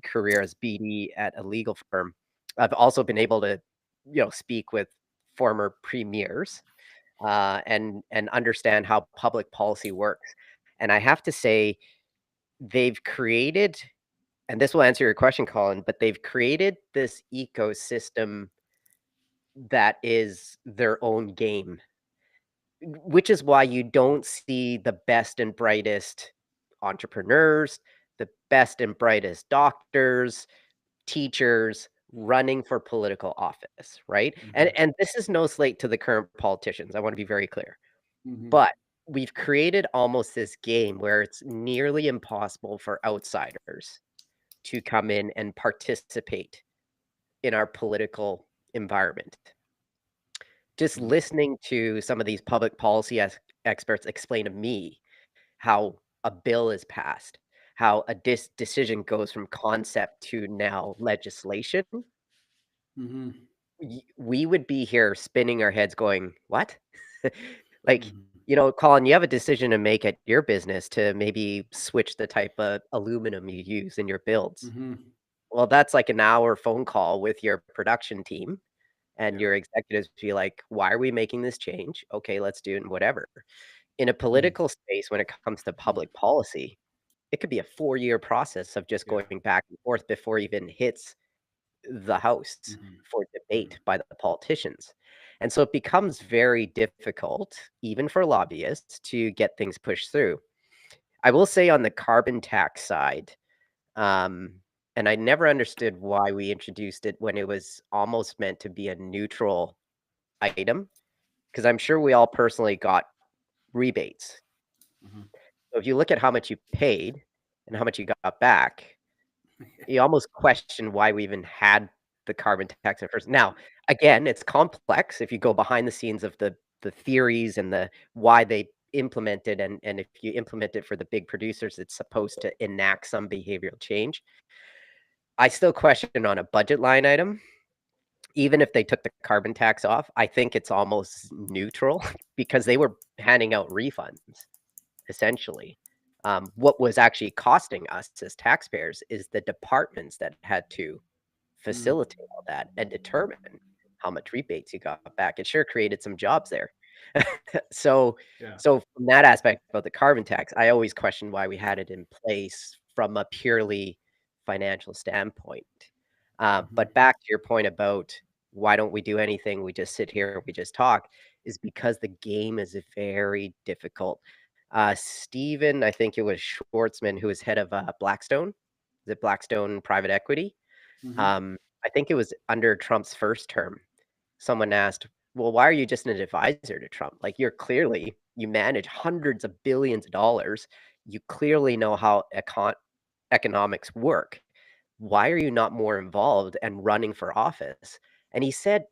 career as BD at a legal firm. I've also been able to speak with former premiers and understand how public policy works. And I have to say, they've created, and this will answer your question, Colin, but they've created this ecosystem that is their own game, which is why you don't see the best and brightest entrepreneurs, the best and brightest doctors, teachers running for political office, right? And this is no slight to the current politicians. I want to be very clear. But we've created almost this game where it's nearly impossible for outsiders to come in and participate in our political environment. Just listening to some of these public policy experts explain to me how a bill is passed, how a decision goes from concept to now legislation, we would be here spinning our heads going, what? Like, Colin, you have a decision to make at your business to maybe switch the type of aluminum you use in your builds. Well, that's like an hour phone call with your production team, and your executives be like, why are we making this change? Okay, let's do it, and whatever. In a political space, when it comes to public policy, it could be a 4-year process of just going back and forth before it even hits the House for debate by the politicians. And so it becomes very difficult, even for lobbyists, to get things pushed through. I will say on the carbon tax side, and I never understood why we introduced it when it was almost meant to be a neutral item, because I'm sure we all personally got rebates. So if you look at how much you paid and how much you got back, you almost question why we even had the carbon tax at first. Now, again, it's complex if you go behind the scenes of the theories and the why they implemented, and if you implement it for the big producers, it's supposed to enact some behavioral change. I still question on a budget line item, even if they took the carbon tax off, I think it's almost neutral because they were handing out refunds, essentially. What was actually costing us as taxpayers is the departments that had to facilitate all that and determine how much rebates you got back. It sure created some jobs there. So from that aspect about the carbon tax, I always questioned why we had it in place from a purely financial standpoint. But back to your point about why don't we do anything, we just sit here, we just talk, is because the game is very difficult. Stephen, I think it was Schwartzman, who was head of Blackstone. Is it Blackstone Private Equity? I think it was under Trump's first term. Someone asked, well, why are you just an advisor to Trump? Like, you manage hundreds of billions of dollars. You clearly know how economics work. Why are you not more involved and running for office? And he said,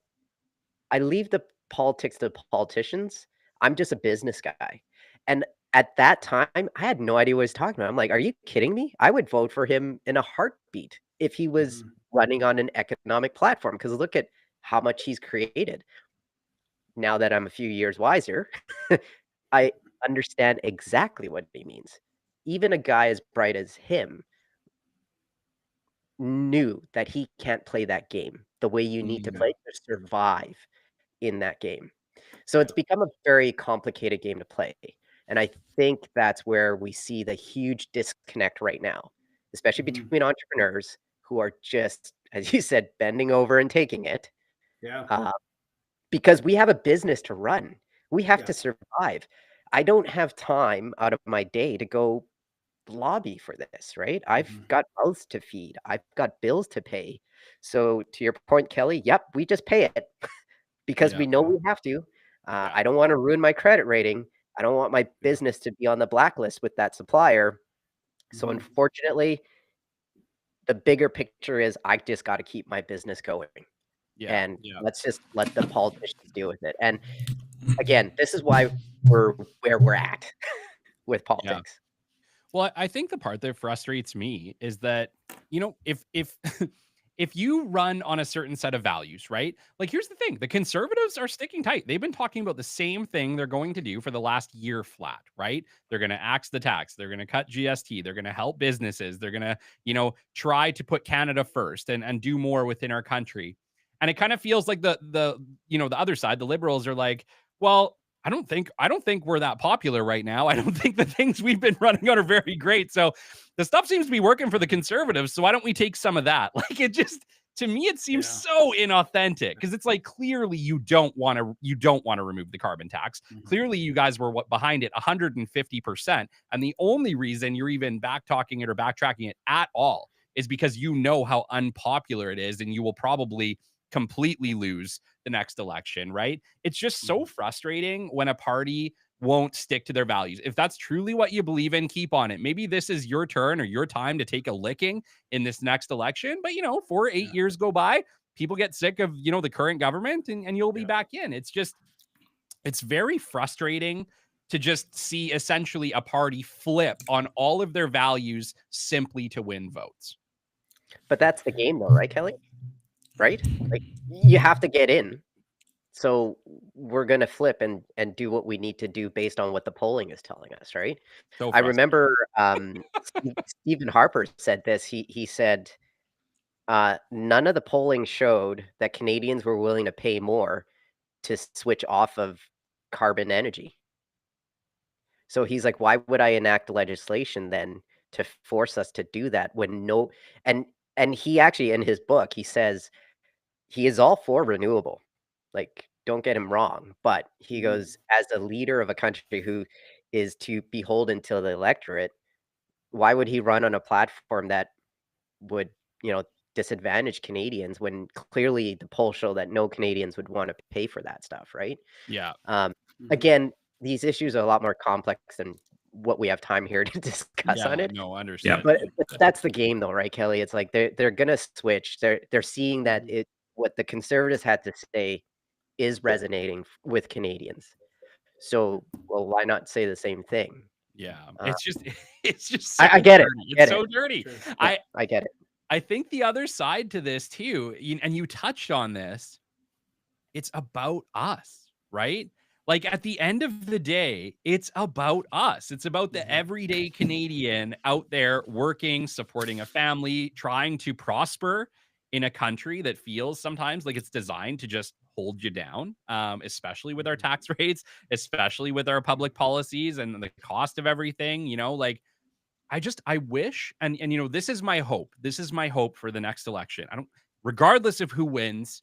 I leave the politics to politicians. I'm just a business guy. And at that time, I had no idea what he was talking about. I'm like, are you kidding me? I would vote for him in a heartbeat if he was running on an economic platform, because look at how much he's created. Now that I'm a few years wiser, I understand exactly what he means. Even a guy as bright as him knew that he can't play that game the way you need to play to survive in that game. So it's become a very complicated game to play. And I think that's where we see the huge disconnect right now, especially between entrepreneurs who are just, as you said, bending over and taking it. Because we have a business to run. We have to survive. I don't have time out of my day to go lobby for this, right? I've got mouths to feed. I've got bills to pay. So to your point, Kelly, yep, we just pay it because we know we have to. I don't want to ruin my credit rating. I don't want my business to be on the blacklist with that supplier. So Mhm. unfortunately, the bigger picture is I just got to keep my business going. Yeah. And Yeah. let's just let the politicians deal with it. And again, this is why we're where we're at with politics. Well, I think the part that frustrates me is that, if if you run on a certain set of values, right? Like, here's the thing: the conservatives are sticking tight. They've been talking about the same thing they're going to do for the last year flat, right? They're going to axe the tax. They're going to cut GST. They're going to help businesses. They're going to, try to put Canada first and do more within our country. And it kind of feels like the other side, the liberals, are like, well, I don't think we're that popular right now. I don't think the things we've been running on are very great. So the stuff seems to be working for the conservatives. So why don't we take some of that? Like, it just, to me, it seems so inauthentic, because it's like, clearly you don't want to remove the carbon tax. Mhm. Clearly you guys were behind it 150%. And the only reason you're even backtracking it at all is because you know how unpopular it is, and you will probably completely lose the next election, right? It's just so frustrating when a party won't stick to their values. If that's truly what you believe in, keep on it. Maybe this is your turn or your time to take a licking in this next election. But 4 or 8 years go by, people get sick of, the current government, and you'll be back in. It's very frustrating to just see essentially a party flip on all of their values simply to win votes. But that's the game though, right, Kelly? Right? Like, you have to get in. So we're going to flip and do what we need to do based on what the polling is telling us, right? So I remember Stephen Harper said this. He said, none of the polling showed that Canadians were willing to pay more to switch off of carbon energy. So he's like, why would I enact legislation then to force us to do that when no, and he actually, in his book, he says he is all for renewable. Like, don't get him wrong, but he goes, as a leader of a country who is to beholden to the electorate, why would he run on a platform that would, disadvantage Canadians when clearly the polls show that no Canadians would want to pay for that stuff, right? Yeah. Again, these issues are a lot more complex than what we have time here to discuss on it. No, understood. But that's the game though, right, Kelly? It's like they're gonna switch. They're seeing that what the conservatives had to say is resonating with Canadians. So, well, why not say the same thing? Yeah, it's just. So I get it. It's so dirty. Sure. I get it. I think the other side to this too, and you touched on this, it's about us, right? Like, at the end of the day, it's about us. It's about the everyday Canadian out there working, supporting a family, trying to prosper in a country that feels sometimes like it's designed to just hold you down, especially with our tax rates, especially with our public policies and the cost of everything. Like, I wish, and this is my hope. This is my hope for the next election. Regardless of who wins,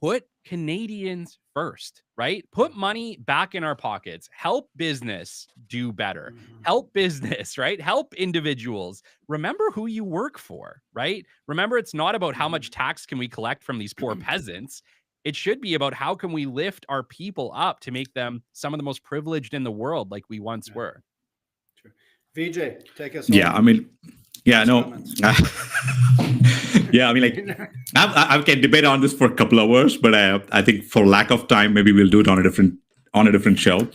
put Canadians first, right? Put money back in our pockets. Help business do better. Help business, right? Help individuals. Remember who you work for, right? Remember, it's not about how much tax can we collect from these poor peasants. It should be about how can we lift our people up to make them some of the most privileged in the world, like we once were. VJ, take us Yeah, home. I mean, yeah, no. Comments. Yeah, I mean, like, I can debate on this for a couple of hours, but I think for lack of time, maybe we'll do it on a different show.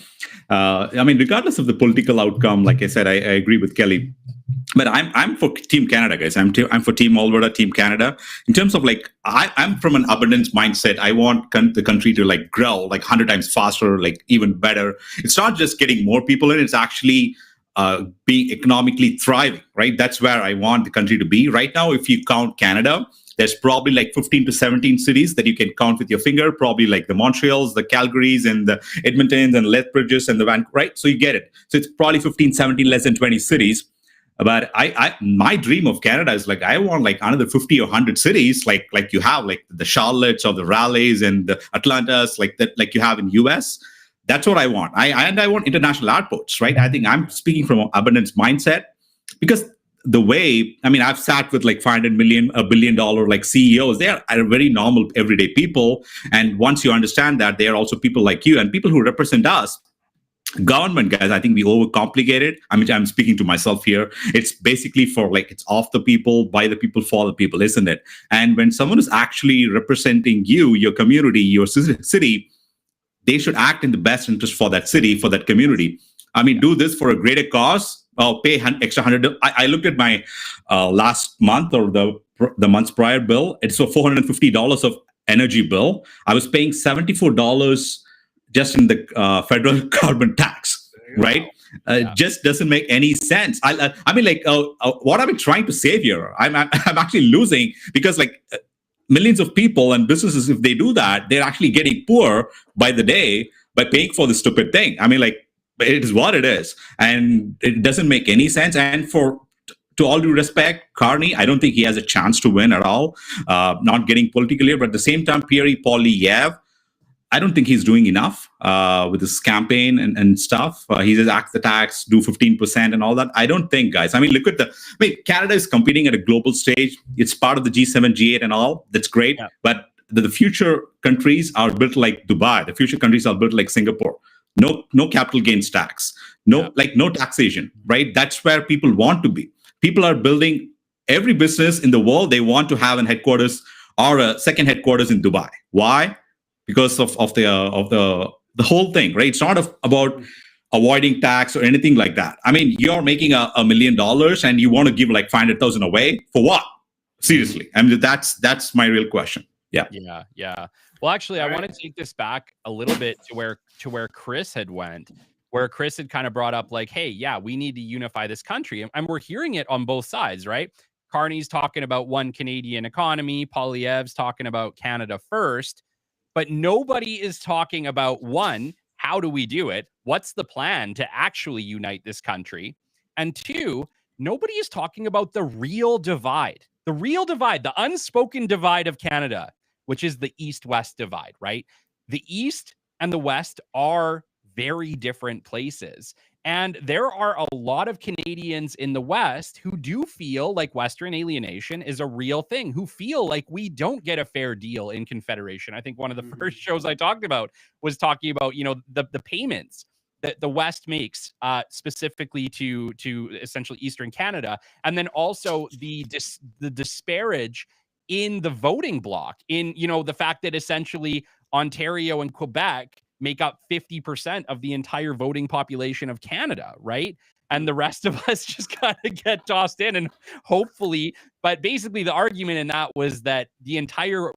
I mean, regardless of the political outcome, like I said, I agree with Kelly. But I'm for Team Canada, guys. I'm for Team Alberta, Team Canada. In terms of, like, I'm from an abundance mindset. I want the country to, like, grow like 100 times faster, like even better. It's not just getting more people in. It's actually being economically thriving, right? That's where I want the country to be. Right now, if you count Canada, there's probably like 15 to 17 cities that you can count with your finger, probably like the Montreals, the Calgarys, and the Edmontons, and Lethbridges, and the Vancouver, right? So you get it. So it's probably 15, 17, less than 20 cities. But my dream of Canada is, like, I want like another 50 or 100 cities, like you have like the Charlottes or the Raleighs and the Atlantas, like that, like you have in US. That's what I want. I want international airports, right? I think I'm speaking from an abundance mindset, because the way, I mean, I've sat with like 500 million, $1 billion like CEOs. They are very normal, everyday people. And once you understand that, they are also people like you and people who represent us. Government, guys, I think we overcomplicate it. I mean, I'm speaking to myself here. It's basically for like, it's of the people, by the people, for the people, isn't it? And when someone is actually representing you, your community, your city, they should act in the best interest for that city, for that community. I mean, do this for a greater cause. Pay extra 100. I looked at my last month or the month's prior bill. It's for $450 of energy bill. I was paying $74 just in the federal carbon tax, right? Just doesn't make any sense. I mean, like, what are we trying to save here? I'm actually losing because like millions of people and businesses, if they do that, they're actually getting poor by the day by paying for this stupid thing. I mean, like, it is what it is, and it doesn't make any sense. And to all due respect, Carney, I don't think he has a chance to win at all. Not getting political here, but at the same time, Pierre Poilievre, I don't think he's doing enough with his campaign and stuff. He says act the tax, do 15% and all that. I don't think, guys. I mean, look at Canada is competing at a global stage. It's part of the G7, G8 and all. That's great. Yeah. But the future countries are built like Dubai. The future countries are built like Singapore. No capital gains tax. No taxation, right? That's where people want to be. People are building every business in the world. They want to have a headquarters or a second headquarters in Dubai. Why? Because of the whole thing, right? It's not about avoiding tax or anything like that. I mean, you're making $1 million and you want to give like 500,000 away for what? Seriously, I mean, that's my real question. Yeah. Well, actually, I want to take this back a little bit to where Chris had went, where Chris had kind of brought up like, hey, yeah, we need to unify this country, and we're hearing it on both sides, right? Carney's talking about one Canadian economy, Poilievre's talking about Canada first. But nobody is talking about, one, how do we do it? What's the plan to actually unite this country? And two, nobody is talking about the real divide, the unspoken divide of Canada, which is the East-West divide, right? The East and the West are very different places. And there are a lot of Canadians in the West who do feel like Western alienation is a real thing, who feel like we don't get a fair deal in Confederation. I think one of the first shows I talked about was talking about, the payments that the West makes specifically to essentially Eastern Canada. And then also the disparage in the voting bloc, in, the fact that essentially Ontario and Quebec make up 50% of the entire voting population of Canada, right? And the rest of us just kind of get tossed in, and hopefully, but basically the argument in that was that the entire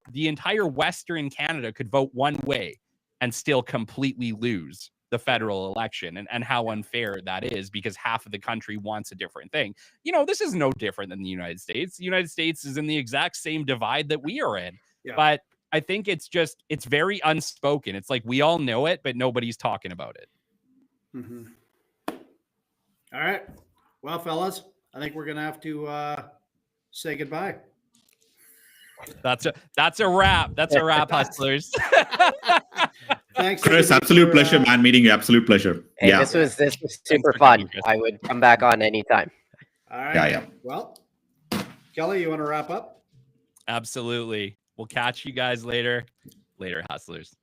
Western Canada could vote one way and still completely lose the federal election, and how unfair that is, because half of the country wants a different thing. This is no different than the United States. The United States is in the exact same divide that we are in, but I think it's very unspoken. It's like we all know it, but nobody's talking about it. Mm-hmm. All right. Well, fellas, I think we're going to have to say goodbye. That's a wrap. That's a wrap, hustlers. Thanks, Chris. Absolute pleasure, man. Meeting you. Absolute pleasure. Hey, this was super fun. I would come back on anytime. All right. Yeah. Well, Kelly, you want to wrap up? Absolutely. We'll catch you guys later. Later, hustlers.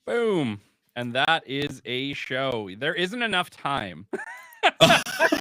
Boom. And that is a show. There isn't enough time